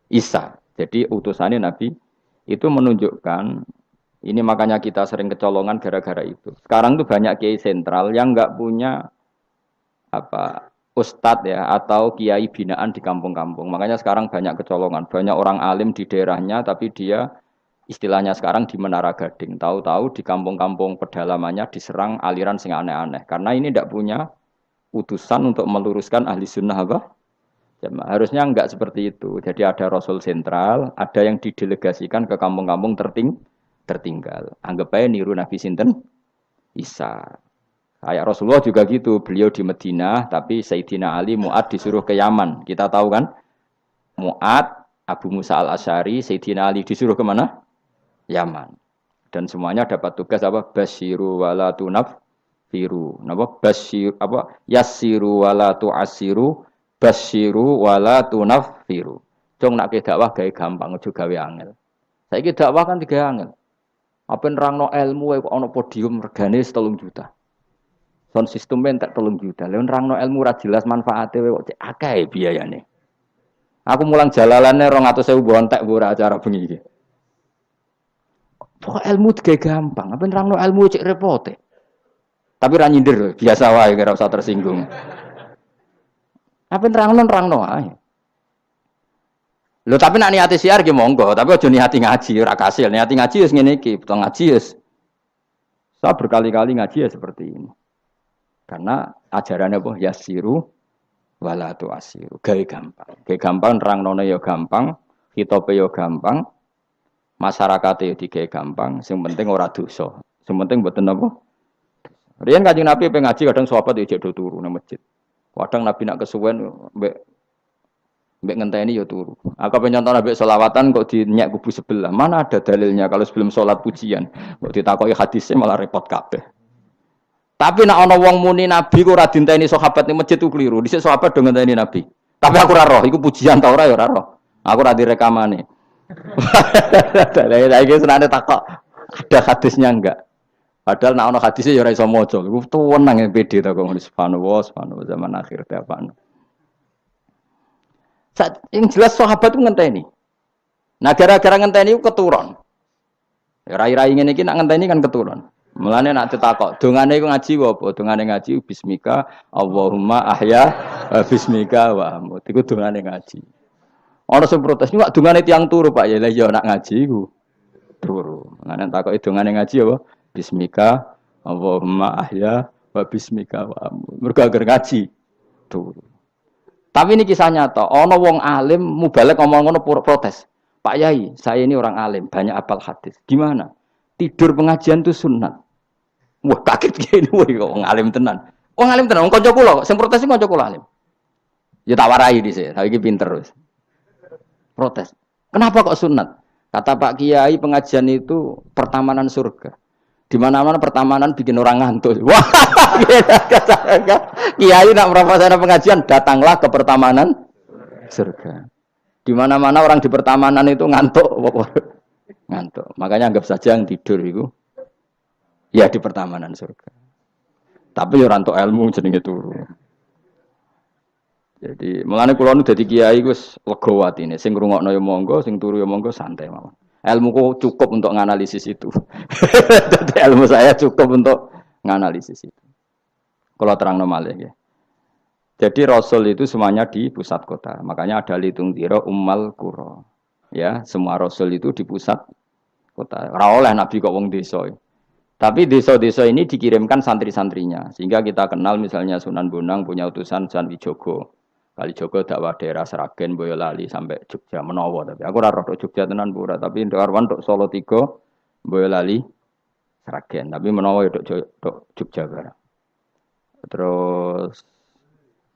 Isa. Jadi utusannya Nabi itu menunjukkan ini makanya kita sering kecolongan gara-gara itu. Sekarang tuh banyak kiai sentral yang enggak punya apa ustadz ya atau kiai binaan di kampung-kampung. Makanya sekarang banyak kecolongan, banyak orang alim di daerahnya tapi dia istilahnya sekarang di Menara Gading. Tahu-tahu di kampung-kampung pedalamannya diserang aliran sing aneh-aneh. Karena ini tidak punya utusan untuk meluruskan ahli sunnah apa? Harusnya enggak seperti itu. Jadi ada Rasul sentral, ada yang didelegasikan ke kampung-kampung tertinggal. Anggap aja niru Nabi Sinten Isa. Kayak Rasulullah juga gitu, beliau di Madinah, tapi Sayyidina Ali, Mu'ad disuruh ke Yaman. Kita tahu kan, Mu'ad, Abu Musa al-Asy'ari, Sayyidina Ali disuruh ke mana? Yaman. Dan semuanya dapat tugas apa? Basyiru wala tunaffiru. Napa? Basyir apa? Yassiru wala tu'assiru, basyiru wala tunaffiru. Cung nak ke dakwah gawe gampang, aja gawe angel. Saiki dakwah kan tiga angel. Apa nerangno ilmu kok ana podium regane 3 juta. Sound system entek 3 juta. Lha nerangno ilmu ora jelas manfaate kok cek akeh biayane. Aku mulang jalalane 200.000 bontek ora acara bengi iki. Pokok ilmu digawe gampang, apa nerangno ilmu cek repote. Tapi ra nyindir biasa wae ora usah tersinggung. Apa nerangno ae. Lho tapi nak niati siar ki monggo, tapi aja niati ngaji ora kasil. Niati ngaji wis ngene iki, betul ngaji wis. Saya berkali-kali ngaji ya seperti ini. Karena ajarannya apa? Yasiru wala tu'asiru. Gawe gampang. Gawe gampang nerangno ya gampang, hitope ya gampang, masyarakate ya digawe gampang, sing penting ora dosa. Sing penting mboten apa? Riyen Kanjeng Nabi pengen ngaji kadang sahabat ya jek do turu nang masjid. Kadang Nabi nak kesuwen mbek ngenteni ya turu. Aku pengen contoh mbek selawatan kok dinyak kubu sebelah. Mana ada dalilnya kalau sebelum sholat pujian. Kok ditakoki hadisnya malah repot kabeh. Tapi nak ana wong muni Nabi kok ora dinteni sahabat ning masjid ku keliru. Dhisik sahabat do ngenteni Nabi. Tapi aku ora roh, iku pujian ta ora ya ora roh. Aku ora direkamane. Lah iki senane takok ada hadisnya enggak? Padahal nak ana hadisnya ya ora iso maca. Iku tuwenang pede ta kok subhanallah zaman akhir ta apa. Yang jelas sahabat itu ngenteni. Nah gara-gara ngenteni itu keturun. Rai-rai ngene iki nak ngenteni kan keturun. Mulane nak ditakok, dongane iku ngaji apa? Dongane ngaji bismika Allahumma ahya bismika wa amut. Iku dongane ngaji. Ana sing protes, "Ini kok dongane tiyang turu, Pak." Ya lah ya nak ngaji iku turu. Mulane takoki dongane ngaji apa? Bismika Allahumma ahya wa bismika wa amut. Mergo agar ngaji turu. Tapi ini kisah nyata. Ono wong alim mubalek ngomong ngono protes. Pak Yai, saya ini orang alim, banyak apal hadis. Gimana? Tidur pengajian itu sunat. Wah kaget gini, wah wong alim tenan. Wong alim tenan, wong kanca kula, sing protes iki kanca kula alim. Ya tak warai dhisik, saiki pinter wis. Protes. Kenapa kok sunat? Kata Pak Kiai pengajian itu pertamanan surga. Di mana-mana pertamanan bikin orang ngantuk. Wah, Kiai nak merasakan pengajian, datanglah ke pertamanan surga. Di mana-mana orang di pertamanan itu ngantuk, ngantuk. Makanya anggap saja yang tidur itu, ya di pertamanan surga. Tapi orang untuk ilmu jenenge turu. Jadi, mulane kula nu dadi kiai wis lega atine. Sing ngrungokno ya monggo, sing turu ya monggo santai mawon. Ilmuku cukup untuk menganalisis itu. Jadi ilmu saya cukup untuk menganalisis itu. Kalau terang normal ya. Jadi Rasul itu semuanya di pusat kota. Makanya ada litung tiro ummal kuro. Ya, semua Rasul itu di pusat kota. Ora oleh Nabi kok wong desa. Tapi desa-desa ini dikirimkan santri-santrinya. Sehingga kita kenal misalnya Sunan Bonang punya utusan Sunan Wijogo. Kalijogo dakwah daerah Seragen, Boyolali sampai Jogja menawa tapi aku ora roh Jogja tenan pura tapi Karwan tok Solo 3, Boyolali, Seragen tapi menawa ya tok Jogja barang. Terus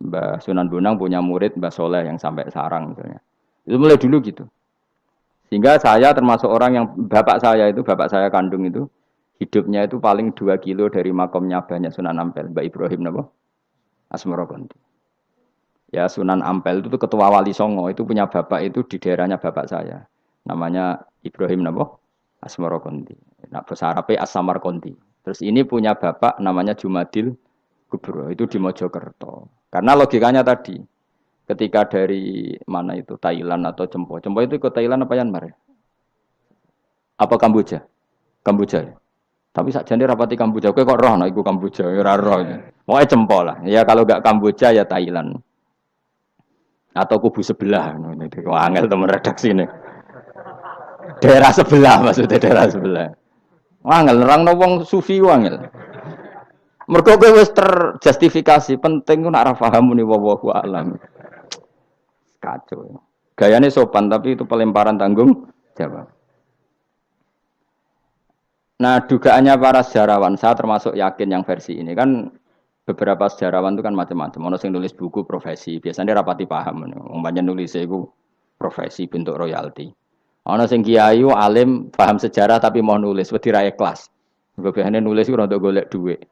Mbah Sunan Bonang punya murid Mbah Soleh yang sampai Sarang misalnya. Itu mulai dulu gitu. Sehingga saya termasuk orang yang bapak saya kandung itu hidupnya itu paling 2 kilo dari makomnya banyak Sunan Ampel, Mbah Ibrahim napa? Asmara Konti. Ya Sunan Ampel itu ketua wali Songo itu punya bapak itu di daerahnya bapak saya. Namanya Ibrahim napa? Asmara Konti. Nah bahasa Arabnya As-Samar Konti. Terus ini punya bapak namanya Jumadil Kubro itu di Mojokerto. Karena logikanya tadi ketika dari mana itu Thailand atau Cempo. Cempo itu ke Thailand apa Myanmar? Apa Kamboja? Kamboja ya. Tapi sakjane rapati Kamboja kowe kok roh nek iku Kamboja ya ora roh. Pokoke Cempo lah. Ya kalau enggak Kamboja ya Thailand. Atau kubu sebelah, angel teman redaksi ini. Daerah sebelah maksudnya daerah sebelah. Angel nerang wong sufi angel. Mergo kowe wis terjustifikasi, penting ku nak ra paham muni wallahu a'lam. Kacau. Gayane sopan tapi itu pelemparan tanggung jawab. Nah, dugaannya para sejarawan, saya termasuk yakin yang versi ini kan beberapa sejarawan itu kan macam-macam. Ono sing nulis buku profesi, biasanya rapati paham. Umpamanya nulis itu profesi bentuk royalti. Ono sing kiai alim paham sejarah tapi mau nulis wedi ra ikhlas. Biasanya nulis itu untuk golek duit.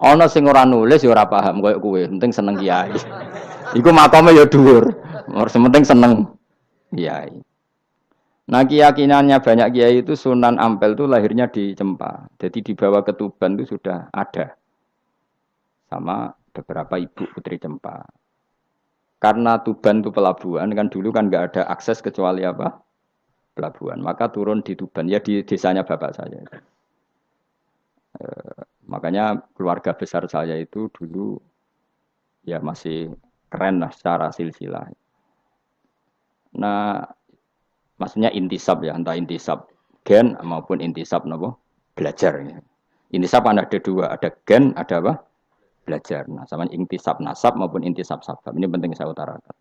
Ono sing ora nulis ya ora paham koyo kowe, penting seneng kiai. Iku makome ya dhuwur. Penting seneng kiai. Nah keyakinannya banyak kiai itu Sunan Ampel itu lahirnya di Cempa. Jadi dibawa ke Tuban itu sudah ada. Sama beberapa ibu putri Cempa. Karena Tuban itu pelabuhan, kan dulu kan nggak ada akses kecuali apa? Pelabuhan. Maka turun di Tuban, ya di desanya bapak saya. Makanya keluarga besar saya itu dulu ya masih keren lah secara silsilah. Nah, maksudnya intisab ya, entah intisab gen maupun intisab napa belajar. Ya. Intisab kan ada dua, ada gen, ada apa? Belajar. Nah, sama intisab nasab maupun intisab sabab. Ini penting saya utarakan.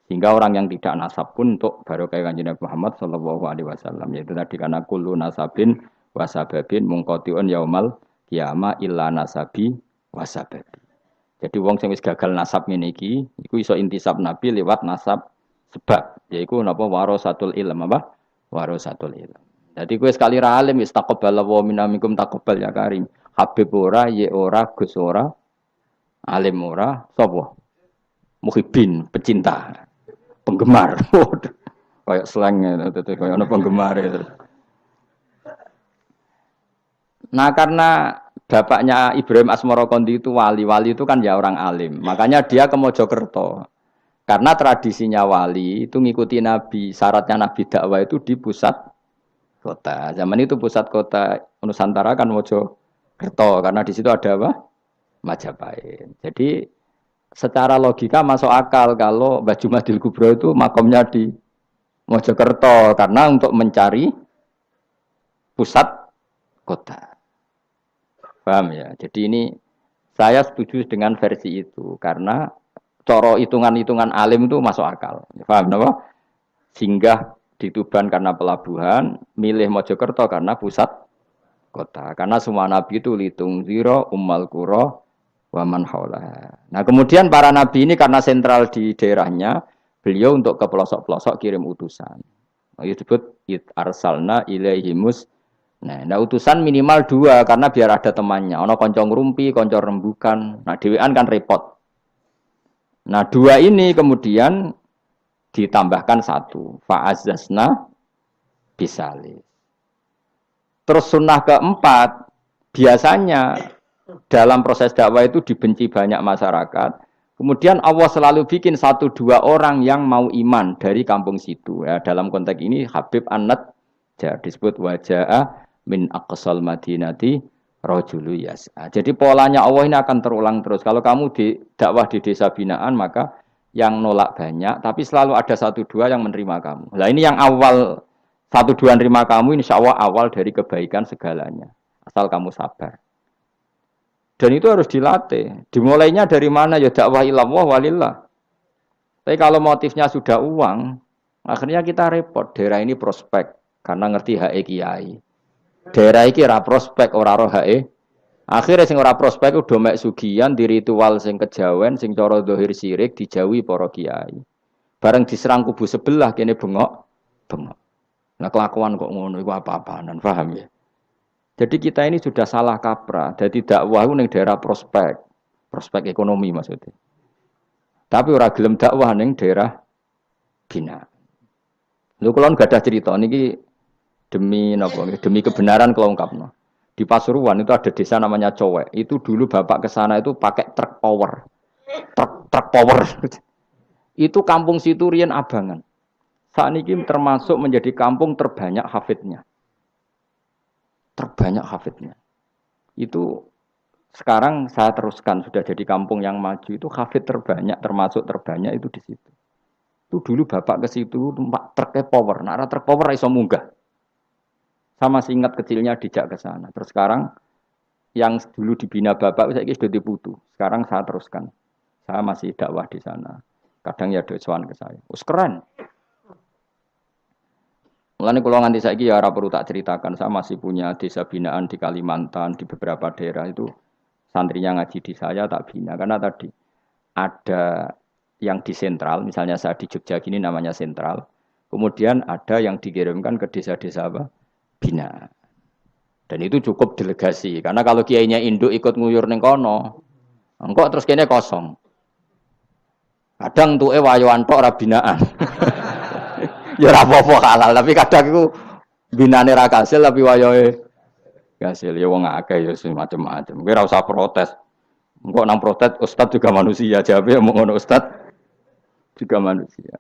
Sehingga orang yang tidak nasab pun untuk barokah kanjeng Nabi Muhammad sallallahu alaihi wasallam yaitu tadi karena kullu nasabin wasababin mungqatiun yaumal qiyamah illa nasabi wasababi. Jadi wong sing wis gagal nasab ngene iki iku iso intisab Nabi lewat nasab sebab yaiku napa warasatul ilm apa? Warasatul ilm. Jadi kowe sekali ra alim wis taqabbal wa minamikum taqabbal ya karim. Habib ora, ye ora, Gus ora, alim ora, sapa? Muhibbin, pecinta. Penggemar, kayak slangnya, kayak ada penggemar itu. Nah karena bapaknya Ibrahim Asmorokondi itu wali itu kan ya orang alim, makanya dia ke Mojokerto. Karena tradisinya wali itu ngikuti Nabi, syaratnya Nabi dakwah itu di pusat kota. Zaman itu pusat kota Nusantara kan Mojokerto, karena di situ ada apa? Majapahit. Jadi secara logika masuk akal kalau Mbah Jumadil Kubro itu makomnya di Mojokerto karena untuk mencari pusat kota. Paham ya? Jadi ini saya setuju dengan versi itu karena coro hitungan-hitungan alim itu masuk akal. Paham apa? Singgah di Tuban karena pelabuhan, milih Mojokerto karena pusat kota. Karena semua nabi itu litung ziro ummal qura waman haula. Nah kemudian para nabi ini karena sentral di daerahnya, beliau untuk ke pelosok-pelosok kirim utusan. Itu disebut arsalna ilaihimus. Nah utusan minimal 2 karena biar ada temannya. Ono konco ngrumpi, konco rembukan. Nah dhewean kan repot. Nah 2 ini kemudian ditambahkan 1. Fa'azzasna bisalih. Terus sunnah keempat biasanya dalam proses dakwah itu dibenci banyak masyarakat. Kemudian Allah selalu bikin 1-2 orang yang mau iman dari kampung situ. Ya, dalam konteks ini Habib An-Nat disebut wajah min aqsal madinati rajulu yas'a. Jadi polanya Allah ini akan terulang terus. Kalau kamu di dakwah di desa binaan maka yang nolak banyak, tapi selalu ada 1-2 yang menerima kamu. Nah ini yang awal 1-2 menerima kamu insya Allah awal dari kebaikan segalanya. Asal kamu sabar. Dan itu harus dilatih. Dimulainya dari mana? Ya dakwah ilallah walillah. Tapi kalau motifnya sudah uang, akhirnya kita repot. Daerah ini prospek karena ngerti HE kiai. Daerah ini ora prospek ora roh HE. Akhirnya sing ora prospek udah mek sugihan di ritual sing kejawen, sing cara dohir sirik dijauhi para kiai. Bareng diserang kubu sebelah kene bengok. Nah kelakuan kok ngono iku apa-apaan, paham ya? Jadi kita ini sudah salah kaprah. Jadi dakwah ning daerah prospek ekonomi maksudnya. Tapi ora gelem dakwah ning daerah bina. Lho kula gak ada cerita niki demi napa? Demi kebenaran kula ungkapno. Di Pasuruan itu ada desa namanya Cowek. Itu dulu bapak ke sana itu pakai truk power. Truk power. Itu kampung situ riyen abangan. Saat ini termasuk menjadi kampung terbanyak hafidnya. Itu sekarang saya teruskan sudah jadi kampung yang maju itu hafid terbanyak termasuk terbanyak itu di situ. Itu dulu bapak ke situ numpak truk power, nak truk power iso munggah. Sama masih ingat kecilnya dijak ke sana. Terus sekarang yang dulu dibina bapak saya sudah diputu. Sekarang saya teruskan. Saya masih dakwah di sana. Kadang ya doawan ke saya. Keren. Mulane kula nganti saiki ya ora perlu tak ceritakan, saya masih punya desa binaan di Kalimantan, di beberapa daerah itu santrinya ngaji di saya tak bina karena tadi ada yang di sentral, misalnya saya di Jogja gini namanya sentral. Kemudian ada yang dikirimkan ke desa-desa apa? Bina. Dan itu cukup delegasi karena kalau kiainya induk ikut nguyur ning kono, engko terus kene kosong. Kadang tuke wayoan tok ora binaan. Ya ora apa-apa halal, tapi kadang iku binane ra kasil tapi wayahe kasil. Ya wong akeh ya macam-macam. Kowe ora usah protes. Engko nang protes ustaz juga manusia, jawabe mung ngono ustaz juga manusia.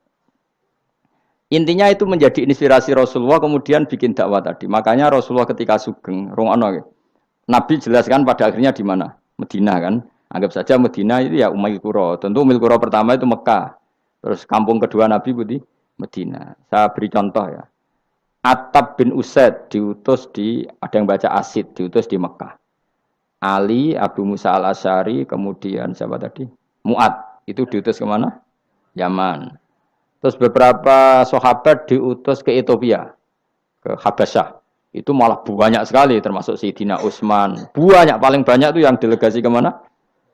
Intinya itu menjadi inspirasi Rasulullah kemudian bikin dakwah tadi. Makanya Rasulullah ketika sugeng, rungono Nabi jelaskan pada akhirnya di mana? Madinah kan. Anggap saja Madinah itu ya Umayyah Qura. Tentu Umayyah Qura pertama itu Mekah. Terus kampung kedua Nabi Budi Medina. Saya beri contoh ya. Attab bin Usaid diutus ada yang baca Asid, diutus di Mekah. Ali, Abu Musa al-Asy'ari, kemudian siapa tadi? Mu'ad, itu diutus kemana? Yaman. Terus beberapa sahabat diutus ke Ethiopia, ke Habasyah. Itu malah banyak sekali, termasuk Sayyidina Utsman. Banyak, paling banyak itu yang delegasi kemana?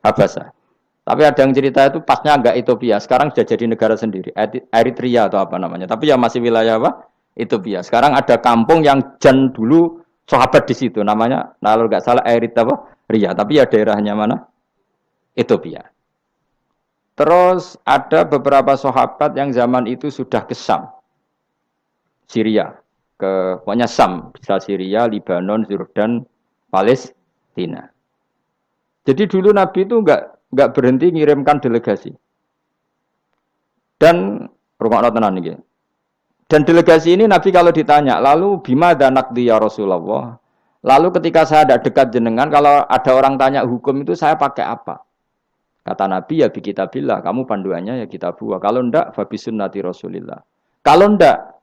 Habasyah. Tapi ada yang cerita itu pasnya enggak Ethiopia, sekarang sudah jadi negara sendiri, Eritrea atau apa namanya. Tapi ya masih wilayah apa? Ethiopia. Sekarang ada kampung yang jan dulu sahabat di situ, namanya, kalau enggak salah Eritrea, tapi ya daerahnya mana? Ethiopia. Terus ada beberapa sahabat yang zaman itu sudah ke Syam, Syria, pokoknya Syam, bisa Syria, Lebanon, Yordan, Palestina. Jadi dulu Nabi itu enggak berhenti ngirimkan delegasi. Dan rumah tenan iki. Dan delegasi ini Nabi kalau ditanya, lalu bima danakdi ya Rasulullah. Lalu ketika saya ada dekat jenengan, kalau ada orang tanya hukum itu saya pakai apa? Kata Nabi ya bi kitabillah, kamu panduannya ya kitabullah. Kalau ndak fa bi sunnati Rasulillah. Kalau ndak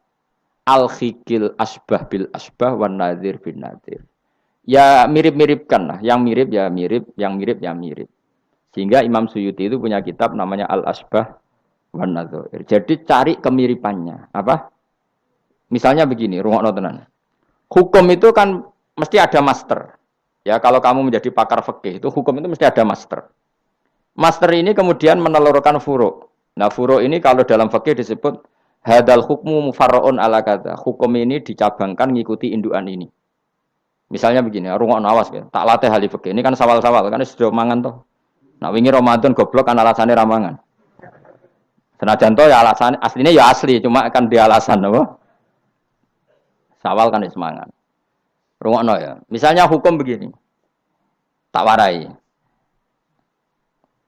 al-khikil asbah bil asbah wan nadhir bin nadhir. Ya mirip-miripkan lah, yang mirip ya mirip, yang mirip ya mirip. Sehingga Imam Suyuti itu punya kitab namanya Al-Asbah wan Nadhair. Jadi cari kemiripannya. Apa? Misalnya begini, rungokno tenan. Hukum itu kan mesti ada master. Ya, kalau kamu menjadi pakar fikih itu hukum itu mesti ada master. Master ini kemudian menelurkan furu'. Nah, furu' ini kalau dalam fikih disebut hadal hukmu mufarra'un ala kadza. Hukum ini dicabangkan ngikuti indukan ini. Misalnya begini, rungokno awas ya. Tak latih ahli fikih. Ini kan sawal-sawal kan sudah mangan toh. Nah, wingi Ramadan goblok kan alasannya ramangan. Senajan to ya alasan aslinya ya asli, cuma kan dia alasan apa? Sawal kan semangat. Rungokno ya. Misalnya hukum begini. Tak warai.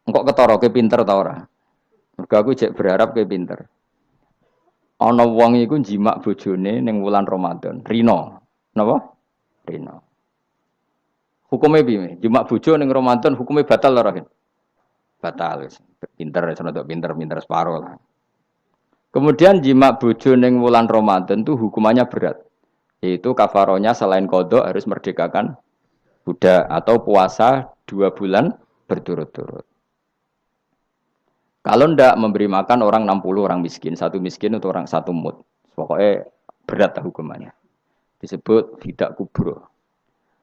Engkok ketara ke pinter ta ora? Mergo aku jek berharap ke pinter. Ana wong iku jimak bojone ning wulan Ramadan. Rino. Napa? Rino. Hukumnya piye? Jimak bojo ning Ramadan hukumnya batal ora? Batal. Pinter, senodok pinter separuh lah. Kemudian jimak bojo ning wulan Ramadan itu hukumannya berat. Yaitu kafaronya selain kodok harus merdekakan budak atau puasa 2 bulan berturut-turut. Kalau ndak memberi makan orang 60 orang miskin, satu miskin untuk orang satu mut. Pokoknya berat lah hukumannya. Disebut tidak kubro.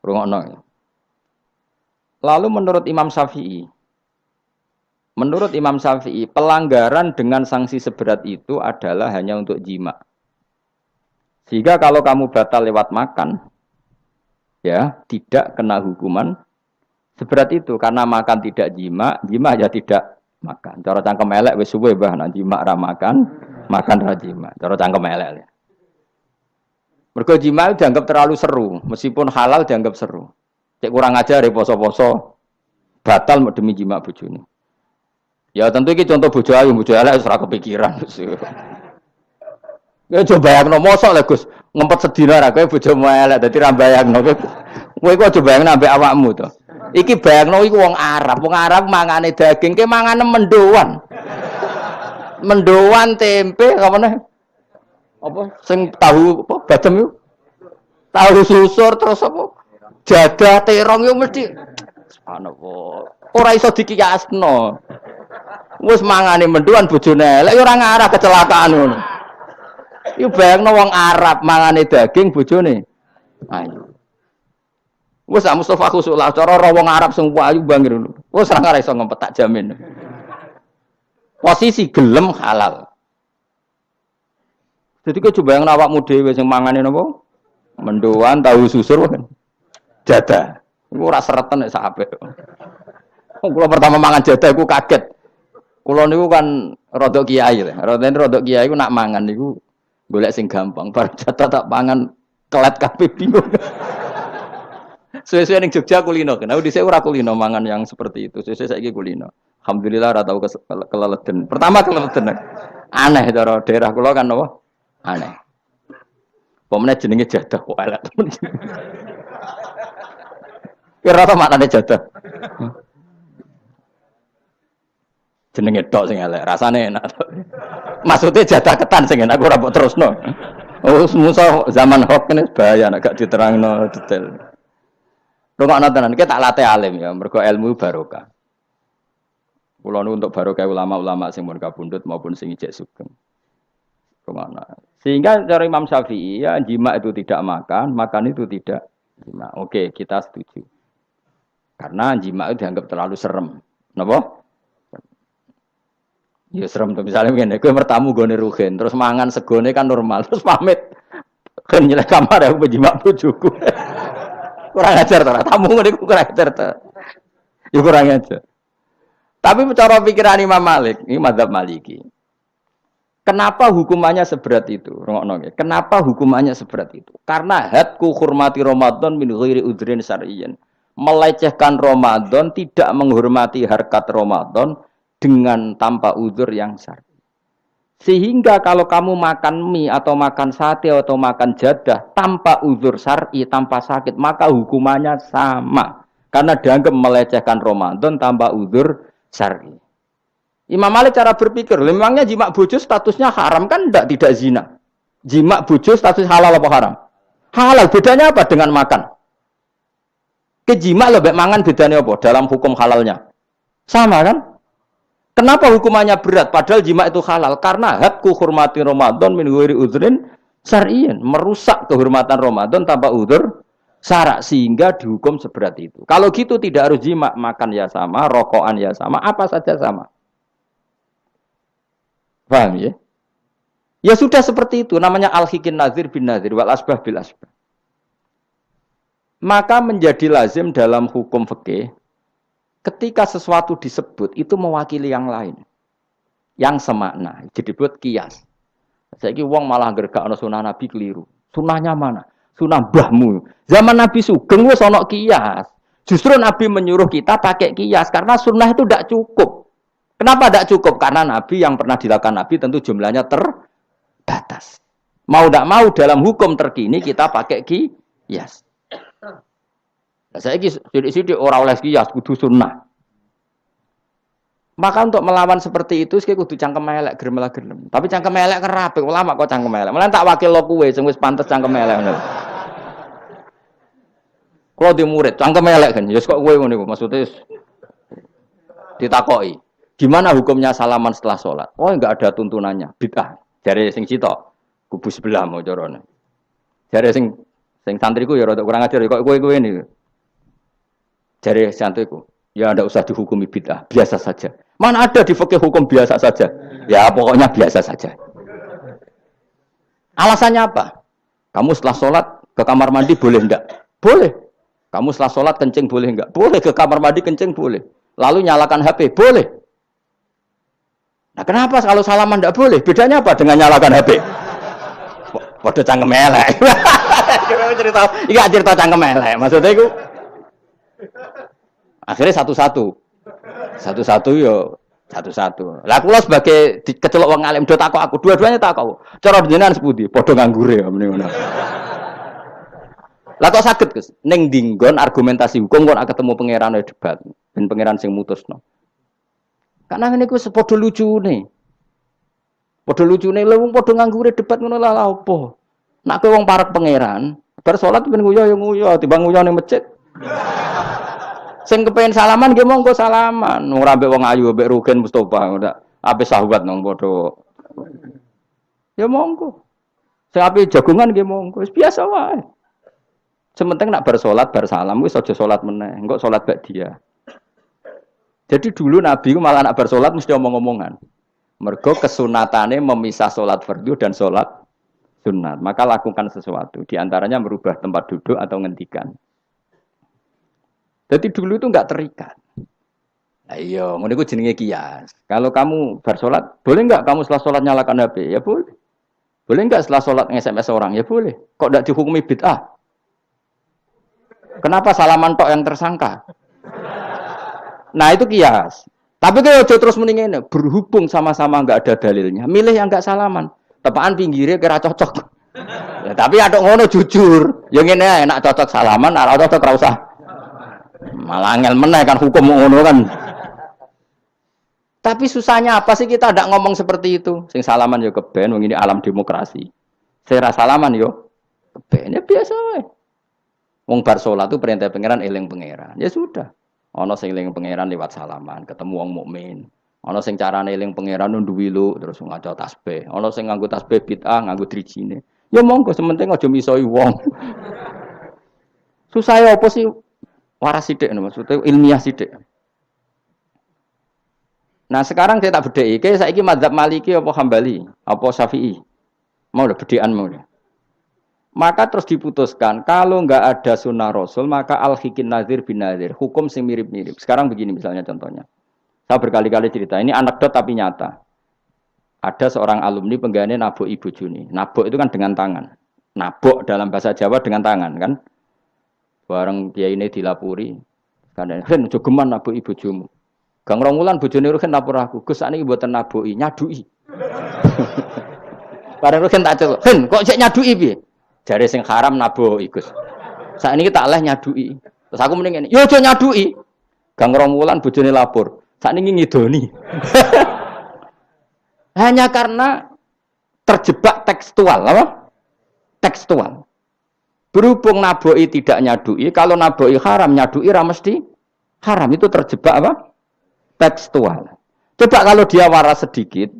Rungokno. Lalu menurut Imam Syafi'i, pelanggaran dengan sanksi seberat itu adalah hanya untuk jima. Sehingga kalau kamu batal lewat makan, ya tidak kena hukuman seberat itu. Karena makan tidak jima ya tidak makan. Cara cangkem elek wis suwe bah nang jima ra makan ra jima. Cara cangkem elek. Mergo jima dianggap terlalu seru, meskipun halal dianggap seru. Cek kurang ajar poso-poso batal demi jima bojone. Ya tentu ini contoh bojo ayu elek ora kepikiran. Ya coba bayangno mosok lho Gus, ngempet sedina ra kowe bojomu elek dadi ra bayangno. Kowe kok coba bayangno ambek awakmu to. Iki bayangno iku wong Arab mangane daging ke mangane mendoan. Mendoan tempe apa meneh? Apa sing tahu apa badem yo? Tahu susur terus apa? Jadah terong yo mesti subhanallah. Ora iso dikiyasno. Wis mangane menduan bojone elek ya ora ngarah kecelakaan ngono. Iku bayangno wong Arab mangane daging bojone ayu. Wis Mustafa khusuk lah cara wong Arab sing ayu bangir ngono. Wis ora ngarah iso ngempet tak jamin. Posisi gelem halal. Jadi kok coba yang awakmu dhewe sing mangane napa? Menduan tahu susur kan. Jadah. Iku ora sereten nek sahabe. Kula pertama mangan jadah iku kaget. Kula niku kan rodok kiai lho. Rodok kiai iku nak mangan niku golek sing gampang. Bar jatah tak pangan kelet kabeh bingung. Suwe-suwe ning Jogja kulino. Kenapa dhisik ora kulino mangan yang seperti itu. Suwe-suwe saiki kulino. Alhamdulillah ora tau keleleden. Pertama keleleden. Aneh cara daerah kula kan apa? Aneh. Pomene jenenge jadah kok elek temen. Kira apa maknane jadah? Jenenge tok sing elek, rasane enak. Maksudnya jatah ketan sing enak ora mbok terusno. Oh, musuh zaman hoax ini bahaya nek gak diterangno detail. Rungokno tenan, iki tak latih alim ya, mergo ilmu barokah. Kula nu untuk barokah ulama-ulama sing mun kabundut maupun sing ijek sugeng. Kemana? Sehingga cara Imam Syafi'i ya jima itu tidak makan itu tidak jima. Oke, kita setuju. Karena jima itu dianggap terlalu serem. Napa? Ya serem tuh misalnya begini, gue bertamu gue neruhin, terus mangan segone kan normal, terus pamit, kan nyelek kamar aku berjimak bujuku, kurang ajar tuh, tamu gue kurang ajar tuh, ya kurang ajar. Tapi cara pikiran Imam Malik, ini mazhab Maliki, kenapa hukumannya seberat itu? Kenapa hukumannya seberat itu? Karena hadku hormati Ramadan min ghairi udhrin syar'iyyin, melecehkan Ramadan, tidak menghormati harkat Ramadan dengan tanpa uzur yang syar'i. Sehingga kalau kamu makan mie atau makan sate atau makan jadah tanpa uzur syar'i, tanpa sakit, maka hukumannya sama. Karena dianggap melecehkan Ramadan tanpa uzur syar'i. Imam Malik cara berpikir, memangnya jima bojo statusnya haram kan tidak zina. Jima bojo status halal apa haram? Halal, bedanya apa dengan makan? Kejima lebih mangan bedanya apa dalam hukum halalnya? Sama kan? Kenapa hukumannya berat? Padahal jima itu halal. Karena hadku hormati Ramadan min ghairi udhrin syar'iyyin. Merusak kehormatan Ramadan tanpa udhur syara' sehingga dihukum seberat itu. Kalau gitu tidak harus jima. Makan ya sama, rokokan ya sama, apa saja sama. Paham ya? Ya sudah seperti itu. Namanya al-hikin nazir bin nazir. Wal asbah bil asbah. Maka menjadi lazim dalam hukum fikih ketika sesuatu disebut itu mewakili yang lain, yang semakna. Jadi buat kias. Saiki wong malah gergak ana sunah Nabi keliru. Sunahnya mana? Sunah mbahmu. Zaman Nabi Sugeng wis ana kias. Justru Nabi menyuruh kita pakai kias karena sunnah itu tidak cukup. Kenapa tidak cukup? Karena Nabi yang pernah dilakukan Nabi tentu jumlahnya terbatas. Mau tidak mau dalam hukum terkini kita pakai kias. Saya sidik-sidik orang oleh kias kudu sunnah. Maka untuk melawan seperti itu saya kudu cangkem elek gerem. Tapi cangkem elek kerapik ulama kok cangkem elek. Malah tak wakil lo kowe sing wis pantes cangkem elek ngono. Kalau di murid cangkem elek kan, ya kok kowe ngono iku maksudnya ditakoki. Gimana hukumnya salaman setelah sholat? Oh enggak ada tuntunannya, bid'ah. Jare sing cita kubu sebelah mau carane. Jare sing santriku ya rada kurang ajar kok kowe ini. Jare santriku, ya ndak usah dihukumi bid'ah, biasa saja. Mana ada di fikih hukum biasa saja? Ya pokoknya biasa saja. Alasannya apa? Kamu setelah sholat ke kamar mandi boleh enggak? Boleh. Kamu setelah sholat kencing boleh enggak? Boleh. Ke kamar mandi kencing boleh. Lalu nyalakan HP boleh. Nah kenapa kalau salaman enggak boleh? Bedanya apa dengan nyalakan HP? Waduh cangkem elek. Iki cerita cangkem elek. Maksudnya itu akhirnya satu-satu yo satu-satu. Lah kula sebagai kecelok wong alim do takok aku, dua-duanya takok. Cara jenengan sepundi? Padha nganggure ya mrene ngono. Lah kok saged Gus ning dinggon argumentasi hukum kok ketemu pangeran debat ben pangeran sing mutusno. Karena ngene ku sepadha lucune. Padha lucune lho wong padha nganggure debat ngono lah apa. Nek kowe wong parek pangeran, bar salat ben nguyu ya nguyu, timbang nguyu ning masjid. Sing kepengin salaman nggih monggo salaman. Ora mbek wong ayu mbek Rugen Mustofa ndak ape sahabat nang padha. Ya monggo. Sing ape jagongan nggih monggo. Wis biasa wae. Sementing nak bar salat bar salam wis aja salat meneh. Engko salat bak dia. Jadi dulu Nabi ku malah nak bar salat mesti omong-omongan. Mergo kesunatane memisah salat fardu dan salat sunat. Maka lakukan sesuatu. Di antaranya merubah tempat duduk atau ngendikan. Jadi dulu itu enggak terikat. Nah iya, ngono iku jenenge kias. Kalau kamu bar salat, boleh enggak kamu setelah salat nyalakan HP? Ya boleh. Boleh enggak setelah salat nge-SMS orang? Ya boleh. Kok enggak dihukumi bid'ah? Kenapa salaman tok yang tersangka? Nah itu kias. Tapi kalau terus mendingin berhubung sama-sama enggak ada dalilnya, milih yang enggak salaman. Tepaan pinggirnya kira cocok. Ya, tapi ada ngono jujur. Yang ini enak cocok salaman, ora cocok ora usah. Malah angel meneh kan hukum ngono kan. Tapi susahnya apa sih kita tidak ngomong seperti itu? Sing salaman yo keben, wong ini alam demokrasi. Saya salaman yo keben ya biasa wae. Wong bar salat itu perintah pangeran eling pangeran. Ya sudah. Ana sing eling pangeran lewat salaman, ketemu wong mukmin. Ana sing carane eling pangeran nduwi lu terus ngaca tasbih. Ana sing nganggo tasbih bid'ah, nganggo drijine. Ya monggo sementing aja misoi wong. Susah ya apa sih? Waras sithik maksudnya ilmiah sithik. Nah sekarang saya tak bedai, kayak saya ini mazhab Maliki apa Hambali, apa Syafi'i, mau udah bedean mau udah. Maka terus diputuskan kalau nggak ada sunnah Rasul maka al-hikin nazir bin nazir, hukum sing mirip-mirip. Sekarang begini misalnya contohnya, saya berkali-kali cerita, ini anekdot tapi nyata. Ada seorang alumni penggaweane nabok ibu Juni, nabok itu kan dengan tangan, nabok dalam bahasa Jawa dengan tangan kan. Bareng dia ini dilapuri, karena kan jogeman nabok ibu Jumu. Gang Rongulan bojone Ruhin lapor aku, Gus sakniki mboten naboki, nyaduki. Bareng Ruhin tak celuk, "Hen, kok cek nyaduki piye?" Jare sing haram naboki, Gus. Sakniki tak leh nyaduki. Terus aku mending ngene, "Yo aja nyaduki." Gang Rongulan bojone lapor, sakniki ngidoni. Hanya karena terjebak tekstual, apa? Tekstual. Berhubung naboki tidak nyaduki, kalau naboki haram, nyaduki ra mesti haram, itu terjebak apa? Tekstual. Coba kalau dia waras sedikit,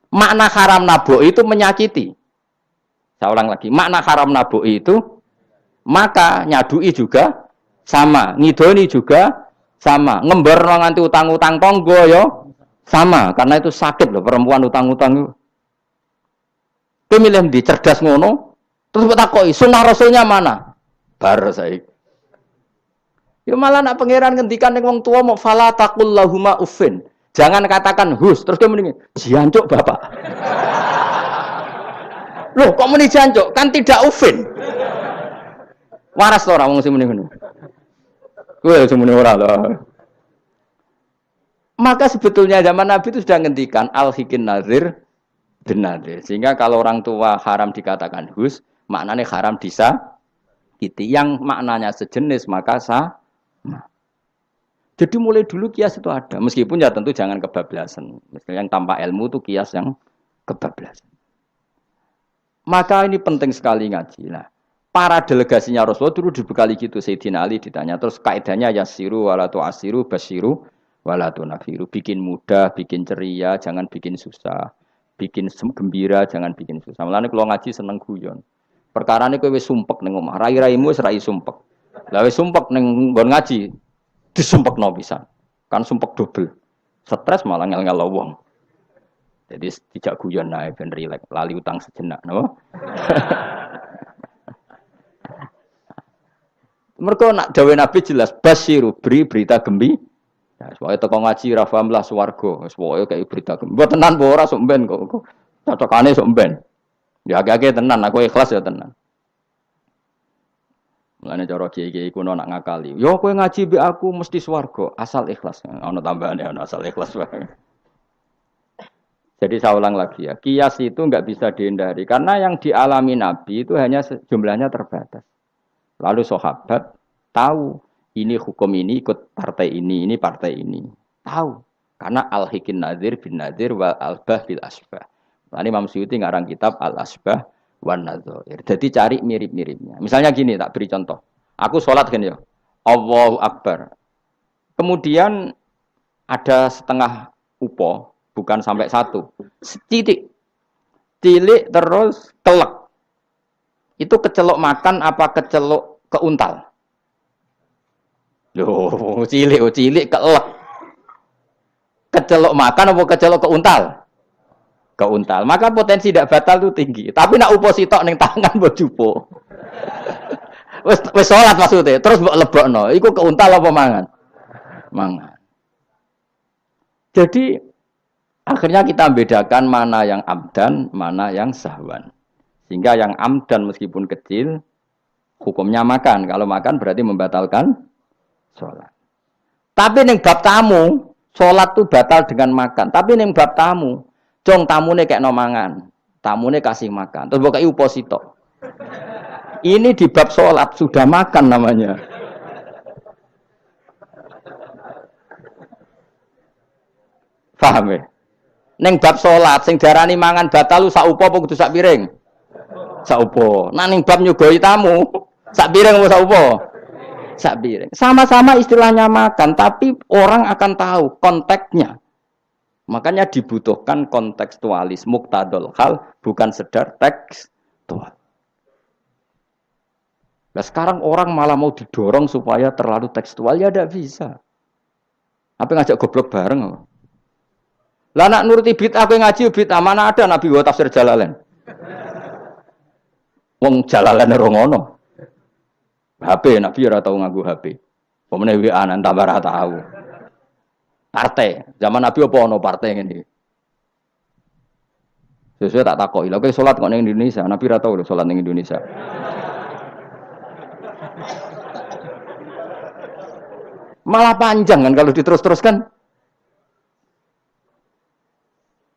makna haram naboi itu menyakiti. Saya ulang lagi, makna haram naboi itu, maka nyadui juga sama, ngidoni juga sama, ngember nganti utang-utang tonggo yo sama, karena itu sakit loh perempuan utang-utang. Pemilih di cerdas ngono, terus bertakoi, sunnah rasulnya mana? Bar saya. Ya malah nak pangeran ngendikan ning wong tua mau fala taqul lahuma uffin. Jangan katakan hus, terus dia mendingin jancuk Bapak. Loh, kok muni jancuk? Kan tidak uffin. Waras to ora wong sing muni ngono. Kowe sing muni ora lho. Maka sebetulnya zaman Nabi itu sudah ngendikan al-hikin nazir bin nazir. Sehingga kalau orang tua haram dikatakan hus, maknanya haram disakiti. Yang maknanya sejenis maka sah. Nah, jadi mulai dulu kias itu ada, meskipun ya tentu jangan kebablasan. Misalnya yang tanpa ilmu itu kias yang kebablasan. Maka ini penting sekali ngaji. Nah, para delegasinya Rasulullah dulu dibekali gitu. Sayyidina Ali ditanya, terus kaidahnya yasiru walatu asiru basiru walatu nafiru. Bikin mudah, bikin ceria, jangan bikin susah. Bikin gembira, jangan bikin susah. Mulane kalau ngaji seneng guyon. Perkara ini kowe wis sumpek ning omah, rai-raimu wis rai sumpek. Lah wis sumpek ning nggon ngaji disumpekno pisan. Kan sumpek dobel. Stres malah ngel-ngel wong. Jadi tidak guyon nae ben rileks, lali utang sejenak, napa? Mergo nak dawuh Nabi jelas basyiru beri berita gembira. Ya soalé teko ngaji ra paham lah swarga, wis pokoke kayak berita gembira. Mbok tenan apa ora sok mben kok. Cocokane sok mben. Ya agak-agak tenan, aku ikhlas ya tenan. Mulane cara kiai-kiai kuno nak ngakali. Yo kowe ngaji mbek aku mesti swarga, asal ikhlas. Ana tambahane ana asal ikhlas wae. Jadi saya ulang lagi ya, kias itu enggak bisa dihindari karena yang dialami Nabi itu hanya jumlahnya terbatas. Lalu sahabat tahu ini hukum ini ikut partai ini partai ini. Tahu karena al-hikin nazir bin nazir wal albah bil asbah. Lalu Imam Suyuti ngarang kitab al-asbah wan nadzair. Jadi cari mirip-miripnya. Misalnya gini, tak beri contoh. Aku sholat kan ya. Allahu Akbar. Kemudian ada setengah upo, bukan sampai satu. Titik. Cilik terus telek. Itu kecelok makan apa kecelok keuntal? Loh, cilik kelek. Kecelok makan apa kecelok keuntal? Keuntal. Maka potensi tidak batal itu tinggi. Tapi nak upo sitok ning tangan mbok jupo. Wis salat maksudnya, terus mbok lebokno. Iku keuntal apa mangan? Mangan. Jadi akhirnya kita bedakan mana yang amdan, mana yang sahwan. Sehingga yang amdan meskipun kecil hukumnya makan. Kalau makan berarti membatalkan salat. Tapi ning bab tamu, salat itu batal dengan makan. Tapi ning bab tamu Jong tamune kayak nomangan, tamune kasih makan. Terus bukai uposito. Ini di bab sholat sudah makan namanya. Paham ya? Neng bab salat sing diarani mangan batal sak upo apa kudu sak piring? Sak upo. Nah ning bab nyugoi tamu, sak piring apa sak upo? Sak piring. Sama-sama istilahnya makan, tapi orang akan tahu konteksnya. Makanya dibutuhkan kontekstualis muktadol hal, bukan sekedar tekstual. Nah sekarang orang malah mau didorong supaya terlalu tekstual, ya tidak bisa. Apa ngajak goblok bareng? Lah nak nuruti bid'ah kowe ngaji bid'ah, mana ada Nabi wa tafsir Jalalain. Wong Jalalain ora ngono. HP Nabi ora tau nganggo HP. Pemene WA nang tambah ora tau. Partai, zaman Nabi apa ono partai ngene iki. Sesuai tak takoki. Lha kowe salat kok ning Indonesia, Nabi ora tau lho salat ning Indonesia. Malah panjang kan kalau diterus-teruskan.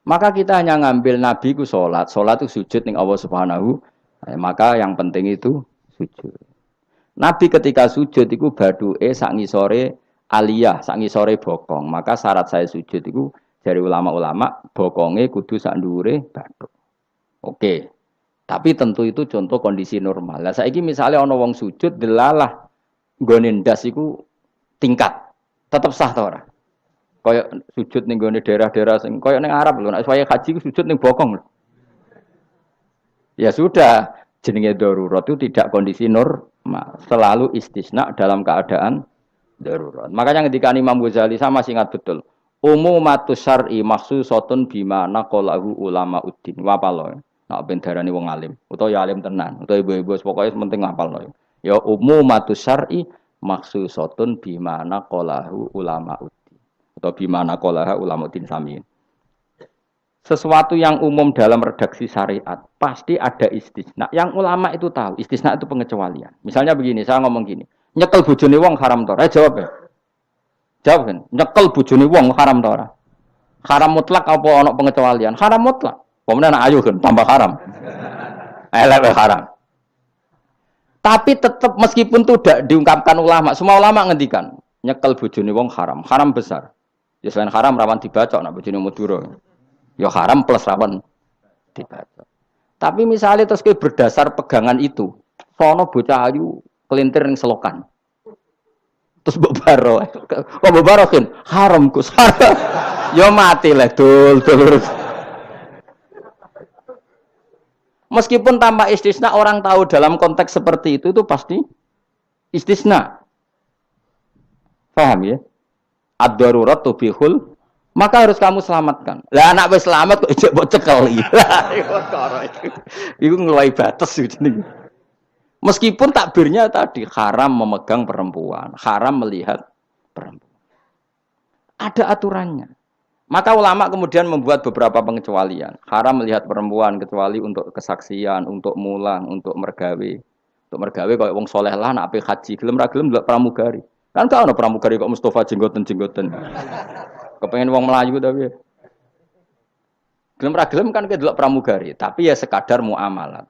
Maka kita hanya ngambil Nabi ku sholat itu sujud ning Allah Subhanahu. Maka yang penting itu sujud. Nabi ketika sujud itu baduke sak ngisore aliyah, sak ngisore bokong. Maka syarat saya sujud itu dari ulama-ulama bokonge kudu sak ndhuure bathuk. Oke. Tapi tentu itu contoh kondisi normal. Lah saiki misalnya ana wong sujud delalah nggone ndas iku tingkat. Tetap sah ta ora? Kaya sujud ning gone daerah-daerah sing kaya ning Arab lho, nek saya haji sujud ning bokong lho. Ya sudah, jenenge darurat itu tidak kondisi normal, selalu istisna dalam keadaan darurat. Makanya ketika Imam Ghazali sama masih ingat betul. Umumatus syar'i makhsusatun bima naqalahu ulama uddin. Wapalo. Nek ben darani wong alim, utawa ya alim tenan, utawa ibu-ibu pokoke penting ngapalno. Ya umumatus syar'i makhsusatun bima naqalahu ulama uddin. Atau bimana qolaha ulamaudin samiin. Sesuatu yang umum dalam redaksi syariat pasti ada istisna. Yang ulama itu tahu, istisna itu pengecualian. Misalnya begini, saya ngomong gini, nyekel bojone wong haram ta ora? Jawab ya. Jawab kan, nyekel bojone wong haram ta ora? Haram mutlak apa ana pengecualian? Haram mutlak. Pemenang ayu kan tambah haram. Elek haram. Tapi tetap meskipun itu tidak diungkapkan ulama, semua ulama ngendikan nyekel bojone wong haram, haram besar. Ya selain haram rawan dibacok nak bojone Madura. Ya haram plus rawan dibacok. Tapi misalnya terus berdasar pegangan itu, sono bocah ayu kelintir ning selokan. Terus mbok baro. Kok mbok barokin? Haram Gus. Ya mati lah dul. Meskipun tanpa istisna orang tahu dalam konteks seperti itu pasti istisna. Paham ya? Ad-darurat tubihul, maka harus kamu selamatkan. Lah anak wis selamat kok ijek mbok cekel iki. Iku ngeluai batas jenenge. Meskipun takbirnya tadi haram memegang perempuan, haram melihat perempuan. Ada aturannya. Maka ulama kemudian membuat beberapa pengecualian. Haram melihat perempuan kecuali untuk kesaksian, untuk mulang, untuk mergawe. Untuk mergawe kaya wong saleh lah nek ape haji, gelem ra gelem ndelok pramugari. Kan gak ono pramugari kok Mustafa jenggoten-jenggoten. Kepengen wong Melayu tapi. Gelem ra gelem kan ke delok pramugari, tapi ya sekadar muamalah.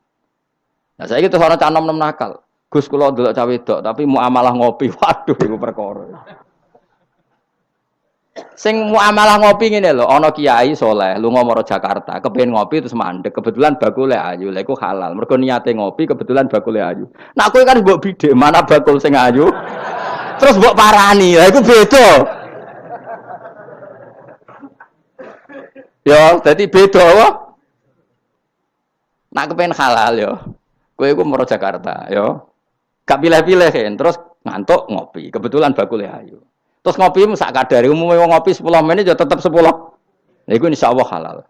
Nah saiki terus ana cah nom-nom nakal. Gus kula delok cah wedok tapi muamalah ngopi. Waduh iku perkara. Sing muamalah ngopi ngene lho, ana kiai saleh lunga maro Jakarta, kepengin ngopi terus mandek, kebetulan bakule ayu. Lha iku halal. Mergo niate ngopi kebetulan bakule ayu. Nak kowe kan mbok bidhe, mana bakul sing ayu? Terus mbok parani, lha iku beda. Ya, dadi beda wae. Nak kepen halal ya. Kowe iku maro Jakarta, ya. Gak pilih-pilih kan, terus ngantuk ngopi. Kebetulan bakule ayu. Terus ngopi sak kadare, umume wong ngopi 10 menit ya tetep 10. Lha iku insyaallah halal.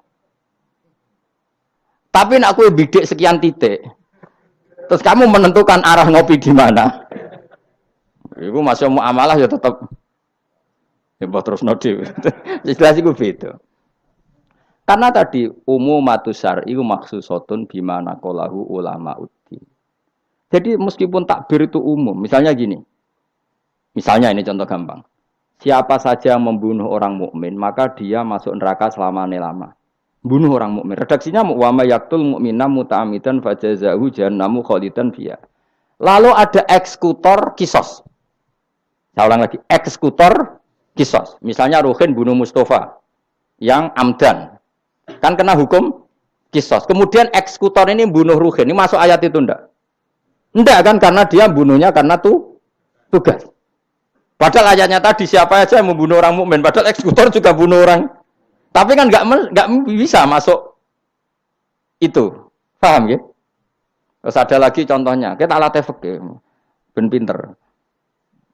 Tapi nak kowe bidik sekian titik. Terus kamu menentukan arah ngopi di mana? Iku masih muamalah ya tetap ya terus nodi. Jelas iku beda. Karena tadi umumatus syar'i makhsusatun bima naqalahu ulama uddin. Jadi meskipun takbir itu umum, misalnya gini. Misalnya ini contoh gampang. Siapa saja yang membunuh orang mukmin, maka dia masuk neraka selama-lama. Bunuh orang mukmin. Redaksinya wa may yaqtul mu'mina muta'ammidan fajazahu jahannamu khalidan fiha. Lalu ada eksekutor kisos. Saya ulang lagi, eksekutor kisos. Misalnya Ruhin bunuh Mustafa. yang amdan. Kan kena hukum kisos. Kemudian eksekutor ini bunuh Ruhin. Ini masuk ayat itu ndak? Ndak kan karena dia bunuhnya karena tugas. Padahal ayatnya tadi siapa aja yang membunuh orang mukmin, padahal eksekutor juga bunuh orang. Tapi kan nggak bisa masuk itu. Paham ya? Terus ada lagi contohnya, kita latih fikih. Ben pinter.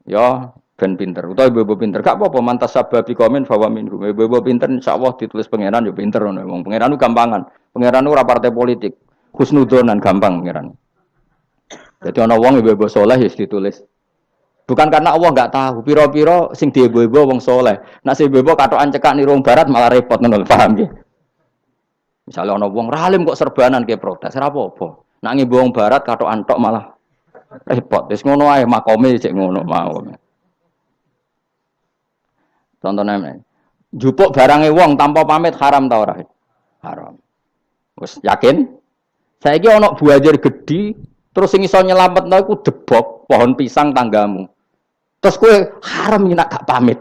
Ya, ben pinter. Utawa ibu pinter. Gak apa-apa mantas sababi komen bahwa minhum. Ibu pinter insyaallah ditulis pangeran yo pinter ngono. Wong pangeran ku gampangan. Pangeran ora partai politik. Husnudonan gampang pangeran. Jadi ana wong ibu saleh wis ditulis. Bukan karena Allah enggak tahu. Piro-piro sing diibu-ibu wong saleh. Nek sing ibu katokan cekak niru wong barat malah repot ngono, paham nggih? Misalnya ana wong ralim kok serbanan ke protes, ora apa-apa. Nek ngibu wong barat katokan tok malah repot. Wis ngono ae makome cek ngono mau. Contohnya, jupuk barange wong tanpa pamit haram ta ora? Haram. Wis yakin? Saiki ana buajar gedhi terus sing iso nyelametno iku debok pohon pisang tanggamu. Terus kowe haram nek gak pamit.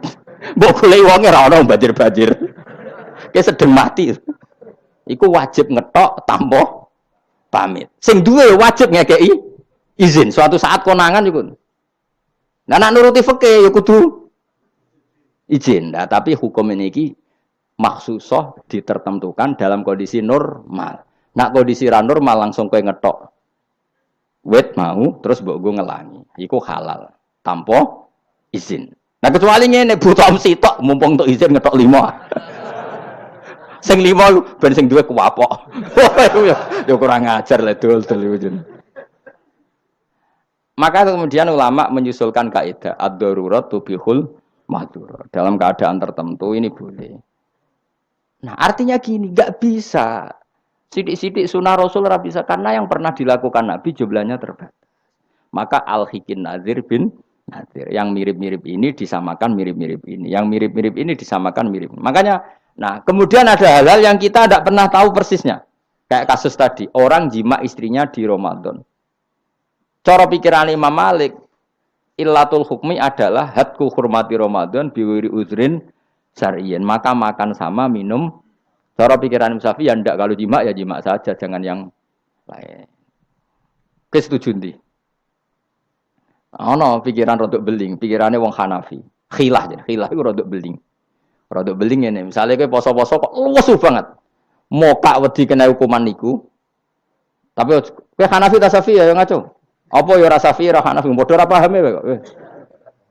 Mbok goleki wonge ora ana banjir-banjir. Ki sedeng mati. Iku wajib ngetok tanpa pamit. Sing duwe wajib ngekeki izin. Suatu saat konangan iku. Nah nek nuruti fikih ya kudu izin. Nah, tapi hukum ini maksusah ditertentukan dalam kondisi normal. Nak kondisi ra normal langsung kowe ngetok wet mau terus mbok go ngelangi. Iku halal tanpa izin. Nah kecuali ngene buta sitok mumpung untuk izin ngetok 5. Sing 5 ben sing duwe kuwapok. Ya kurang ajar le dol izin. Maka kemudian ulama menyusulkan kaidah ad-darurat tubihul mahdzur. Dalam keadaan tertentu ini boleh. Nah, artinya gini, enggak bisa. Sidik-sidik sunnah Rasul ora bisa karena yang pernah dilakukan Nabi jumlahnya terbatas. Maka al-hikin nazir bin nazir. Yang mirip-mirip ini disamakan mirip-mirip ini. Yang mirip-mirip ini disamakan mirip. Makanya, nah kemudian ada hal-hal yang kita tidak pernah tahu persisnya. Kayak kasus tadi, orang jima istrinya di Ramadan. Cara pikiran Imam Malik, illatul hukmi adalah hadku hurmati Ramadan biwiri uzrin syar'iyyin. Maka makan sama minum. Cara pikiran Imam Syafi'i ya ndak, kalau jima ya jima saja, jangan yang lain. Kesetuju ndi? Ono pikiran rodok beling, pikirannya wong Hanafi. Khilah iku rodok beling. Rodok beling ngene, misale kowe poso-poso kok luwes banget. Mokak wedi kena hukuman niku. Tapi kowe Hanafi ta Syafi'i ya ngaco. Apa ya ora Syafi'i ora Hanafi, padha ora paham ya kok.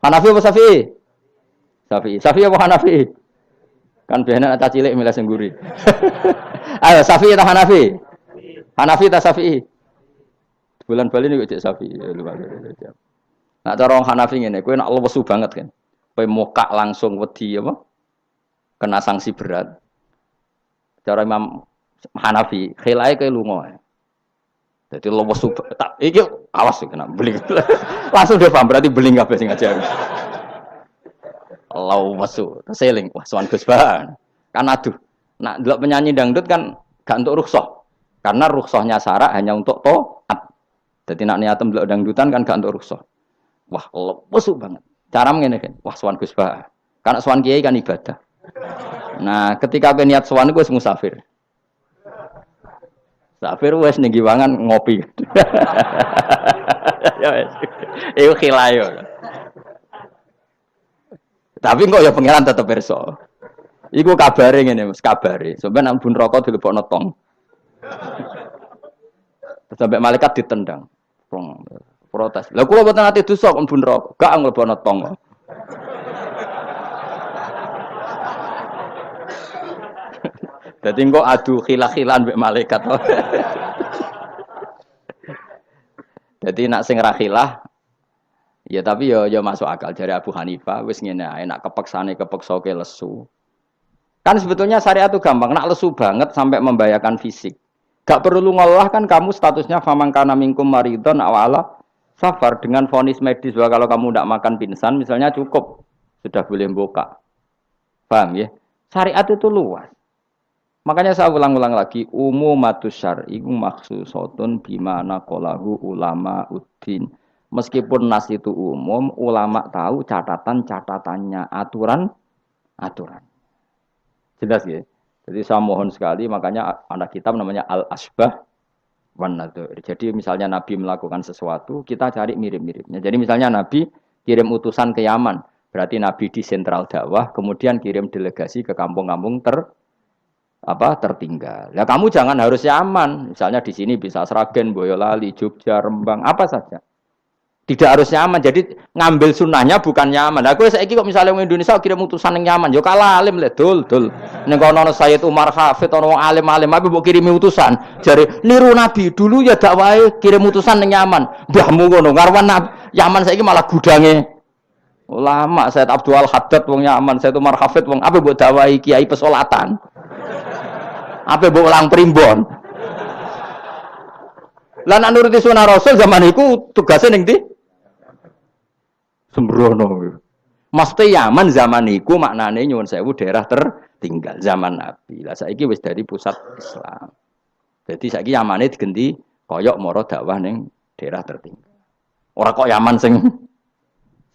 Hanafi apa Syafi'i? Syafi'i apa Hanafi? Kan biasanya anak cilik milih sengguri. Ayo Syafi'i atau Hanafi? Hanafi atau Syafi'i? Bulan Bali ini cek Syafi'i. Nah cara orang Hanafi ini, kowe nak lesu banget kan. Kowe mokak langsung wedi apa? Kena sanksi berat. Cara Imam Hanafi, khilai kowe lunga. Jadi lesu tak iki awas kena beling. Langsung dia paham berarti beling kabeh sing ngajar. Lau mesu, terseling, wah sowan Gus Bahan. Kan aduh, nak delok penyanyi dangdut kan gak untuk rukhsah. Karena rukhsahnya syarak hanya untuk taat. Jadi nak niatem delok dangdutan kan gak untuk rukhsah. Wah, lesu banget. Cara ngene kan, wah sowan Gus Bahan. Karena sowan kiai kan ibadah. Nah, ketika kowe niat sowan iku wis musafir. Musafir wis ning giwangan ngopi. Ya wis. Iku khilayo. Tapi kok ya pangeran tetep pirsa. Iku kabare ngene, Mas, kabare. Sampeyan nang bun rokok dilebokno tong. Sampai malaikat ditendang. Protes. Lah kula mboten ate dosa kok bun rokok, gak nglebokno tong. Dadi kok adu khilah-khilan mbek malaikat. Dadi nak sing ra khilah ya tapi ya masuk akal dari Abu Hanifah wis ngene ae nak kepeksane kepeksa ke lesu. Kan sebetulnya syariat itu gampang, nak lesu banget sampai membahayakan fisik. Gak perlu ngolah kan kamu statusnya famangkana minkum maridon awala safar dengan vonis medis bahwa kalau kamu tidak makan pingsan misalnya cukup sudah boleh buka. Paham ya? Syariat itu luas. Makanya saya ulang-ulang lagi umumatus syar'i maksusatun bimana qalahu ulama uddin. Meskipun nas itu umum, ulama tahu catatan-catatannya, aturan. Jelas ya. Jadi saya mohon sekali, makanya anak kitab namanya Al-Asbah wan Nadhair. Jadi misalnya Nabi melakukan sesuatu, kita cari mirip-miripnya. Jadi misalnya Nabi kirim utusan ke Yaman, berarti Nabi di sentral dakwah, kemudian kirim delegasi ke kampung-kampung tertinggal. Ya kamu jangan harus Yaman. Misalnya di sini bisa Sragen, Boyolali, Jogja, Rembang, apa saja. Tidak harus nyaman. Jadi ngambil sunnahnya bukan nyaman. Aku saiki kok misalnya orang Indonesia kirim utusan yang nyaman, yo kalah alim le dul. Ning kono Sayyid Umar Hafid ono alim-alim tapi mbok kirimi utusan. Jare niru Nabi dulu ya dakwahe kirim utusan yang nyaman. Mbahmu ngono ngarwan Yaman saiki malah gudange ulama. Sayyid Abdul Haddad wong Yaman, Sayyid Umar Hafid wong apa mbok dakwahi kiai pesolatan. Apa mbok ulang primbon. Lan nuruti sunah Rasul zaman iku tugasnya ning ndi? Sembrono. Maksudnya Yaman zaman itu maknanya nyuwun sewu daerah tertinggal zaman Nabi. Lah saiki wis dari pusat Islam. Jadi saiki Yamane digenti koyok moro dakwah ning daerah tertinggal. Ora kok Yaman sing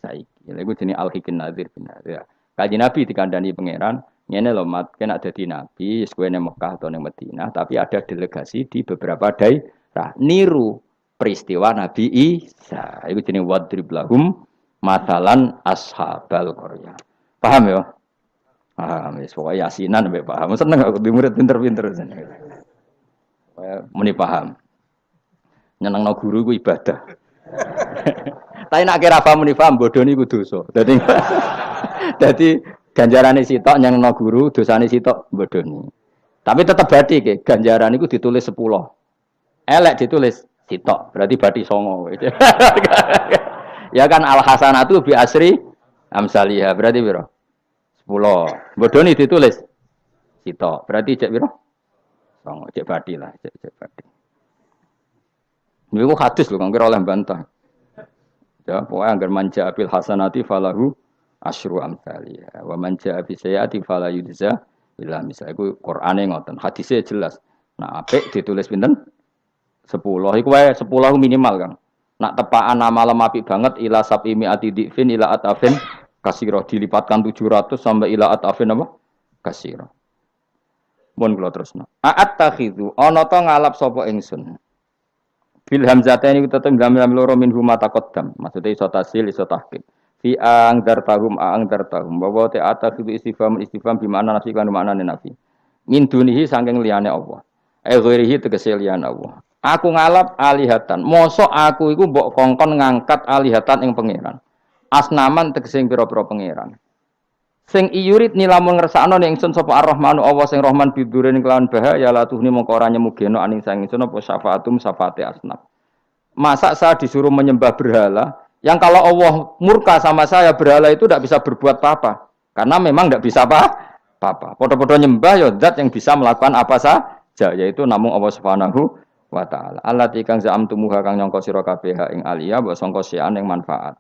saiki. Lha iku jenenge Al-Hikin Nadir bin Nadir. Kanjeng Nabi dikandani pangeran, ngene lho mat, kena dadi nabi, wis kowe ning Mekah atau ning Madinah, tapi ada delegasi di beberapa daerah niru peristiwa Nabi Isa. Iku jenenge wadrib lahum matalan ashabal Qaryah. Paham ya? Paham, wis pokoke yasinan mbek paham. Seneng aku di murid pinter-pinter seneng. Muni paham. Nyenengno guru ku ibadah. Tapi nek kira paham muni paham bodho niku dosa. Dadi ganjarane sitok nyenengno guru, dosane sitok bodhoni. Tapi tetep bathi ke, ganjaran iku ditulis 10. Elek ditulis sitok, berarti bathi 9. Ya kan al hasanatu bi asri amsalihah berarti piro? 10. Bodoni ditulis sitok. Berarti cek piro? 9. Cek badi lah, cek badi. Niku hadis lho kang kira oleh bantah. Ya, pokoke anggar manja bil hasanati falahu asyru amsalihah. Wa manja bi sayyiati fala yujza illa misal. Iku Qur'ane ngoten. Hadise jelas. Nah, apik ditulis pinten? 10. Iku wae 10 minimal, Kang. Nak tepaan malam apik banget ila sabimi atidifin ila atafin kasiro dilipatkan 700 sampai ila atafin apa? Kasiro. Mun kula terusno. A'at takhidu ana ta ngalap sapa ingsun. Bil hamzataini tetep gambar loro min huma taqaddam. Maksude iso tasil iso tahqiq. Fi ang dartahum bahwa te atakhidu istifham bi makna nafi kan maknane nafi. Min dunihi saking liyane Allah. Ghairihi tegese liyane Allah. Aku ngalap alihatan. Mosok aku iku mbok kongkon ngangkat alihatan ing pangeran. Asnaman tegese pira-pira pangeran. Sing iyurit nilamun ngersakno ning ingsun sapa Ar-Rahmanu Allah sing Rahman bidurin kelawan bahaya la tuhni mongko ora nyemugeno aning sang ingsun apa syafaatum syafaate asnab. Masa saya disuruh menyembah berhala yang kalau Allah murka sama saya berhala itu tidak bisa berbuat apa-apa. Karena memang tidak bisa apa-apa. Podo-podo nyembah ya zat yang bisa melakukan apa saja yaitu namung Allah Subhanahu wa ta'ala. Allati kang za'amtumuha kang nyangka sira kabeh ing aliyah mbok sangka sian ing manfaat.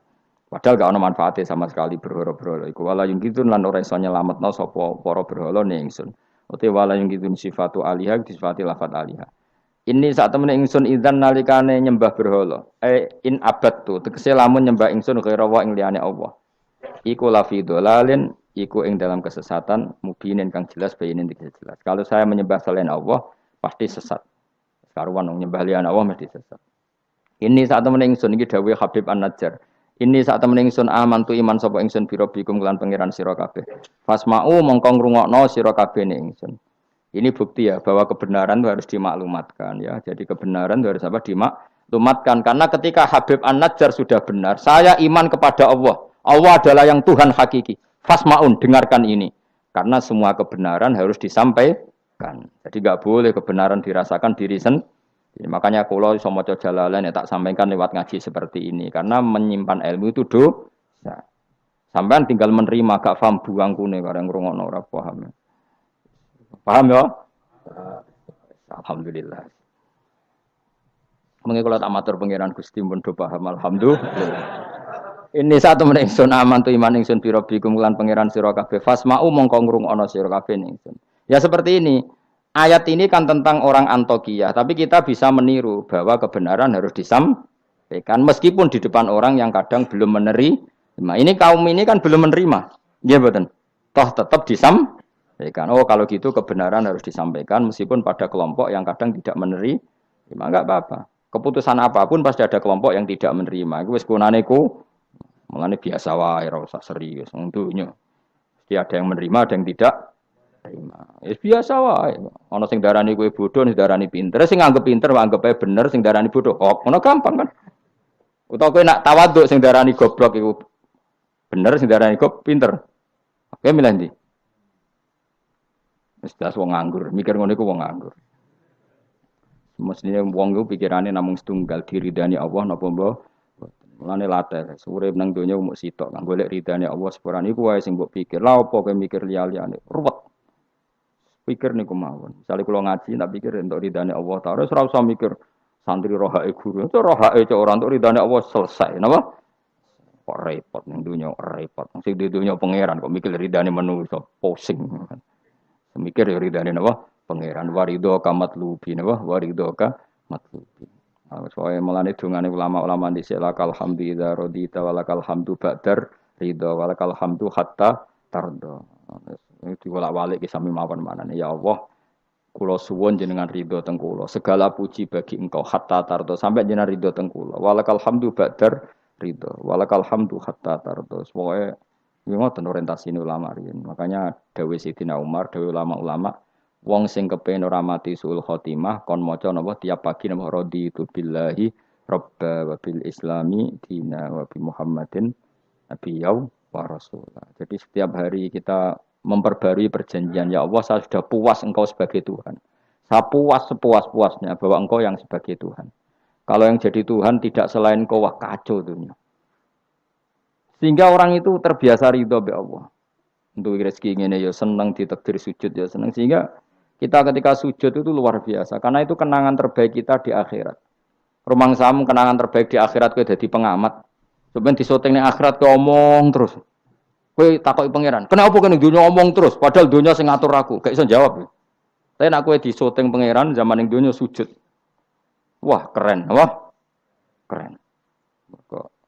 Padahal gak ono manfaate sama sekali berhala-berhala iku wala yung kitun lan ora iso nyelametno sapa para berhala ning ingsun. Uti wala yung kitun sifatu aliyah disifati lafat aliyah. Ini saat temen ingsun idzan nalikane nyembah berhala. In abadtu tegese lamun nyembah ingsun kira wa ing liyane Allah. Iku lafi dolalin iku ing dalam kesesatan mubinin kang jelas bayinin jelas. Kalau saya menyembah selain Allah pasti sesat. Karuan wong nyembah liyan Allah mesti sesat. Ini saat temen ingsun iki dawuh Habib An-Najjar. Ini saat temen ingsun amantu iman sapa ingsun biro bikum kelan pangeran sira kabeh. Fasma'u mongko ngrungokno sira kabeh ning ingsun. Ini bukti ya bahwa kebenaran itu harus dimaklumatkan ya. Jadi kebenaran itu harus apa? Dimaklumatkan karena ketika Habib An-Najjar sudah benar, saya iman kepada Allah. Allah adalah yang Tuhan hakiki. Fasma'un dengarkan ini. Karena semua kebenaran harus disampaikan. Jadi enggak boleh kebenaran dirasakan diri sendiri. Makanya kalau iso maca Jalalain tak sampaikan lewat ngaji seperti ini karena menyimpan ilmu itu dosa. Sampean tinggal menerima gak paham buang kune bareng ngrungokno ora paham. Paham ya? Alhamdulillah. Mengko kula tak matur pangeran Gusti pun do paham alhamdulillah. Ini satu meneh ingsun aman tu iman ingsun pira bikum lan pangeran sira kabeh fasma'u mongko ngrungokno sira kabeh ingsun. Ya seperti ini. Ayat ini kan tentang orang Antokiyah, tapi kita bisa meniru bahwa kebenaran harus disampaikan meskipun di depan orang yang kadang belum menerima. Ini kaum ini kan belum menerima. Iya betul. Toh tetap disampaikan. Ya kan? Oh kalau gitu kebenaran harus disampaikan meskipun pada kelompok yang kadang tidak menerima, enggak apa-apa. Keputusan apapun pasti ada kelompok yang tidak menerima. Iku wis kunane ku, mulane biasa wae ora usah serius untuknya. Mesti ada yang menerima, ada yang tidak terima. Ya biasa wae. Ana sing darani kowe bodoh, sing darani pinter. Sing nganggep pinter anggap ae bener, sing darani bodoh kok. Ngono gampang kan? Utawa kowe nak tawaduk sing darani goblok iku bener, sing darani kok pinter. Oke milih ndi? Wis das wong nganggur, mikir ngono iku wong nganggur. Mestinya wong iku pikirane namung setunggal diridani Allah napa mbok. Mulane latih, urip nang donya mung sitok, kang golek ridane Allah sepurane iku wae sing mbok pikir. Lah apa kowe mikir liya-liyane? Ruwet. Pikir niku mawon. Misale kula ngaji tak pikir entuk ridane Allah Ta'ala, ora usah mikir santri rohake guru. Itu rohake cok ora entuk ridane Allah selesai, napa? Kok repot ning donya, repot. Sing di donya pangeran kok mikir ridane manusa, pusing. Mikir ya ridane napa? Pangeran warido kamatlubi napa? Warido kamatlubi. Soale melane dongane ulama-ulama dhisik lakal hamdu idza radita walakal hamdu ba'dar ridha walakal hamdu hatta tarda. Itu bolak-balik ki sami mawon manane ya Allah. Kula suwun jenengan ridho teng kula. Segala puji bagi Engkau hatta tardo sampai jenengan ridho teng kula. Walakal hamdu ba'dar ridho. Walakal hamdu hatta tardo. Pokoke ngoten orientasine ulama riyen. Makanya dawuh Sidina Umar, dawuh ulama-ulama, wong sing kepen ora mati suul khotimah kon maca napa tiap pagi napa raditu billahi robba wa bil islami dina wa bi Muhammadin nabiyyu wa rasulah. Jadi setiap hari kita memperbarui perjanjian, ya Allah saya sudah puas engkau sebagai Tuhan. Saya puas sepuas-puasnya bahwa engkau yang sebagai Tuhan. Kalau yang jadi Tuhan tidak selain engkau, wah kacau dunia. Sehingga orang itu terbiasa ridho be Allah. Untuk rezeki ngene ya seneng, ditakdir sujud ya seneng. Sehingga kita ketika sujud itu luar biasa. Karena itu kenangan terbaik kita di akhirat. Rumang sam kenangan terbaik di akhirat kowe dadi pengamat. Sampeyan disoting ning akhirat kowe omong terus. Kowe takoki pangeran, kenapa kene dunya omong terus padahal dunya sing ngatur aku, gak iso jawab. Tapi nek kowe disoting pangeran zaman ning dunya sujud. Wah, keren, wah. Keren.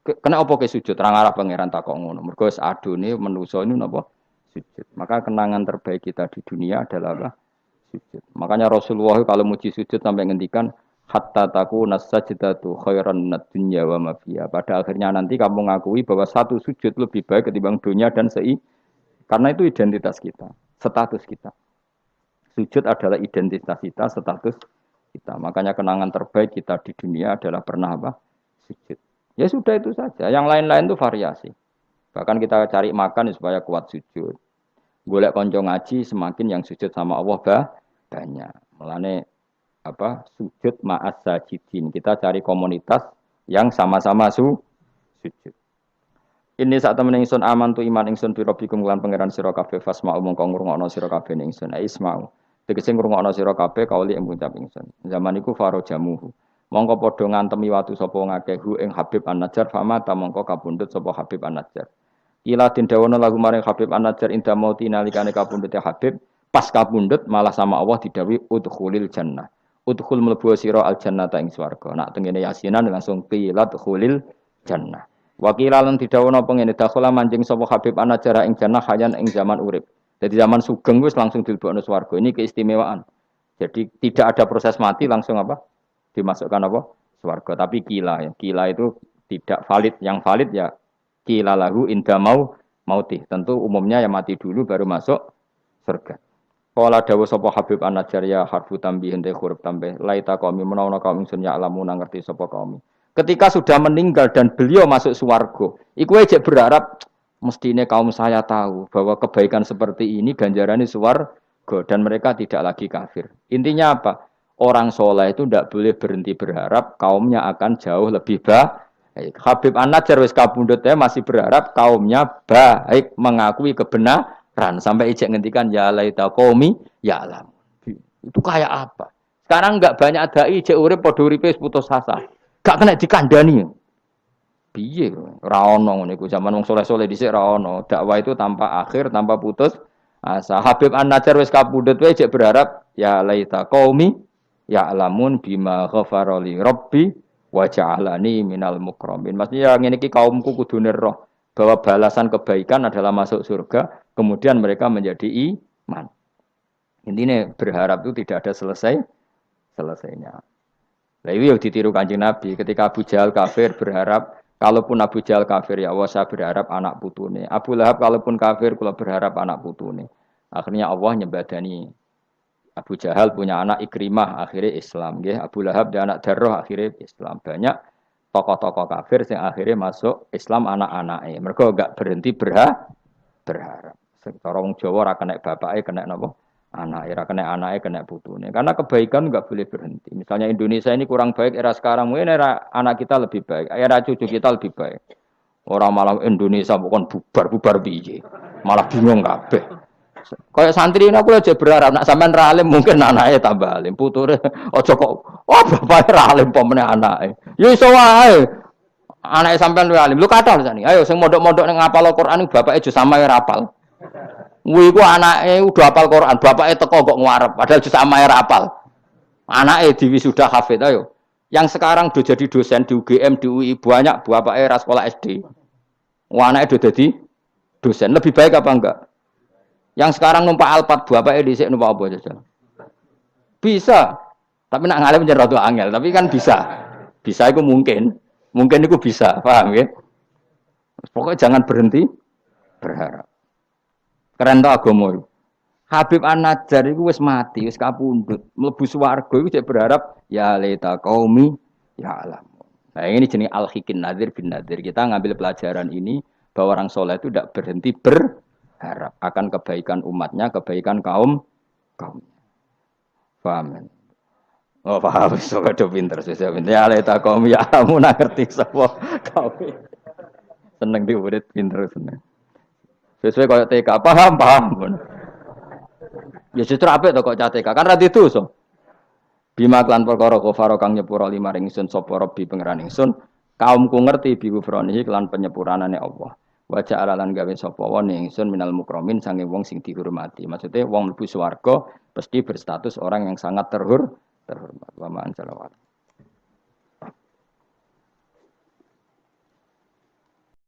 Kenapa kowe sujud? Ra ngarep pangeran takok ngono. Mergo wis adone manusa ini napa sujud. Maka kenangan terbaik kita di dunia adalah apa? Sujud. Makanya Rasulullah kalau muji sujud sampai ngendikan hatta takuna sajdatu khairan minad dunya wa ma fiha. Pada akhirnya nanti kamu ngakui bahwa satu sujud lebih baik ketimbang dunia dan karena itu identitas kita, status kita. Sujud adalah identitas kita, status kita. Makanya kenangan terbaik kita di dunia adalah pernah apa? Sujud. Ya sudah itu saja. Yang lain-lain itu variasi. Bahkan kita cari makan supaya kuat sujud. Golek konco ngaji semakin yang sujud sama Allah banyak. Mulane apa sujud ma'as sajidin. Kita cari komunitas yang sama-sama sujud. Ini saat temen ingsun aman tu iman ingsun bi rabbikum lan pangeran sira kabeh fasma'u mongko ngrungokno sira kabeh ingsun isma'u. Tegese ngrungokno sira kabeh kauli ing ngucap ingsun. Zaman iku faro jamuhu. Mongko padha ngantemi watu sapa ngakehu ing Habib An-Najjar fama ta mongko kapundhut sapa Habib An-Najjar. Ila den dawono lagu maring Habib An-Najjar inda mauti nalikane kapundhute Habib pas kapundhut malah sama Allah didhawuhi udkhulil jannah. Udkhul mlebu sira al jannata ing swarga. Nak tengene yasinan langsung qilat khulil jannah. Wa qila lan didhawuhna pengene dakhala manjing sapa Habib An-Najjar ing jannah hayan ing zaman urip. Jadi zaman sugeng wis langsung dilebokno swarga. Ini keistimewaan. Jadi tidak ada proses mati langsung apa? Dimasukkan apa? Swarga. Tapi qila ya. Qila itu tidak valid. Yang valid ya qila lahu inda mautih. Tentu umumnya yang mati dulu baru masuk surga. Kala dawuh sapa Habib An-Najjar ya harfu tambihin te huruf tambah laita qaumi menawa kaum ingsun ya alamu nang ngerti sapa kaum. Ketika sudah meninggal dan beliau masuk swarga, iku aja berharap mestine kaum saya tahu bahwa kebaikan seperti ini ganjarannya swarga dan mereka tidak lagi kafir. Intinya apa? Orang soleh itu tidak boleh berhenti berharap kaumnya akan jauh lebih baik. Habib An-Najjar wis kabundut masih berharap kaumnya baik mengakui kebenaran. Sampai ijek ngendikan ya laita qaumi ya alam. Itu kayak apa? Sekarang enggak banyak dai ijek urip padha uripe putus asa. Gak kena dikandani. Piye ora ono ngene iku zaman wong saleh-saleh dhisik ora ono. Dakwah itu tanpa akhir, tanpa putus asa. Habib An-Najjar wis kapundhut wae ijek berharap ya laita qaumi ya alamun bima ghafara li rabbi wa ja'alani minal mukramin. Maksudnya ngene iki kaumku kudune roh bahwa balasan kebaikan adalah masuk surga, kemudian mereka menjadi iman. Intinya berharap itu tidak ada selesainya. Nah, ini yang ditiru Kanjeng Nabi ketika Abu Jahal kafir berharap kalaupun Abu Jahal kafir ya Allah saya berharap anak putune. Abu Lahab kalaupun kafir kula berharap anak putune. Akhirnya Allah nyembadani Abu Jahal punya anak Ikrimah akhirnya Islam nggih. Abu Lahab dan anak Darrah akhirnya Islam. Banyak tokoh-tokoh kafir yang akhirnya masuk Islam anak-anaknya. Mereka enggak berhenti berharap. Cara wong Jawa ora kena bapake kena napa? Anak era kena anaknya kena putune. Karena kebaikan enggak boleh berhenti. Misalnya Indonesia ini kurang baik era sekarang, mungkin era anak kita lebih baik, era cucu kita lebih baik. Orang malah Indonesia bukan bubar piye. Malah bingung kabeh. Kayak santri ini aku aja berharap nak sampean ra alim mungkin anaknya tambah alim, puture aja kok bapake ra alim pomene anake. Ya iso wae. Anake sampean luwih alim. Lu kathah sani. Ayo sing mondok-mondok ning ngapal Al-Qur'an bapake aja samae ra apal. Kuwi ku anake udah hafal Quran, bapake teko kok ngarep, padahal jus samae ra apal. Anake diwisuda hafid ayo. Yang sekarang udah jadi dosen di UGM, di UI banyak bapake ra sekolah SD. Anake udah jadi dosen, lebih baik apa enggak? Yang sekarang numpak Alphard bapake dhisik numpak apa aja. Bisa. Tapi nak ngalim jan rada angel, tapi kan bisa. Bisa itu mungkin. Mungkin itu bisa, paham ya? Pokoknya jangan berhenti berharap. Keren to agama. Habib An-Najjar iku wis mati, wis kapundhut. Mlebu swarga iku cek berharap ya laita qaumi ya alam. Nah, ini jenis al-hikin nadir bin nadir. Kita ngambil pelajaran ini bahwa orang soleh itu tidak berhenti berharap akan kebaikan umatnya, kebaikan kaum. Paham? Oh, paham. So kado pinter, saya pinter. Ya laita qaumi ya alam, ngerti sapa kaum. Seneng diurit pinter seneng. Sesuai kaya TK, paham. Ya justru apik to kok TK, kan ra didosa. Bima klan perkara kafaro kang nyepura limaring ingsun sapa Rabbi pangeran ingsun, kaumku ngerti bi kufranihi klan penyepuranane Allah. Wa ja'ala lan gawe sapa wa ingsun minal mukramin sange wong sing dihormati. Maksudnya wong mlebu swarga pasti berstatus orang yang sangat terhormat. Wa ma'an salawat.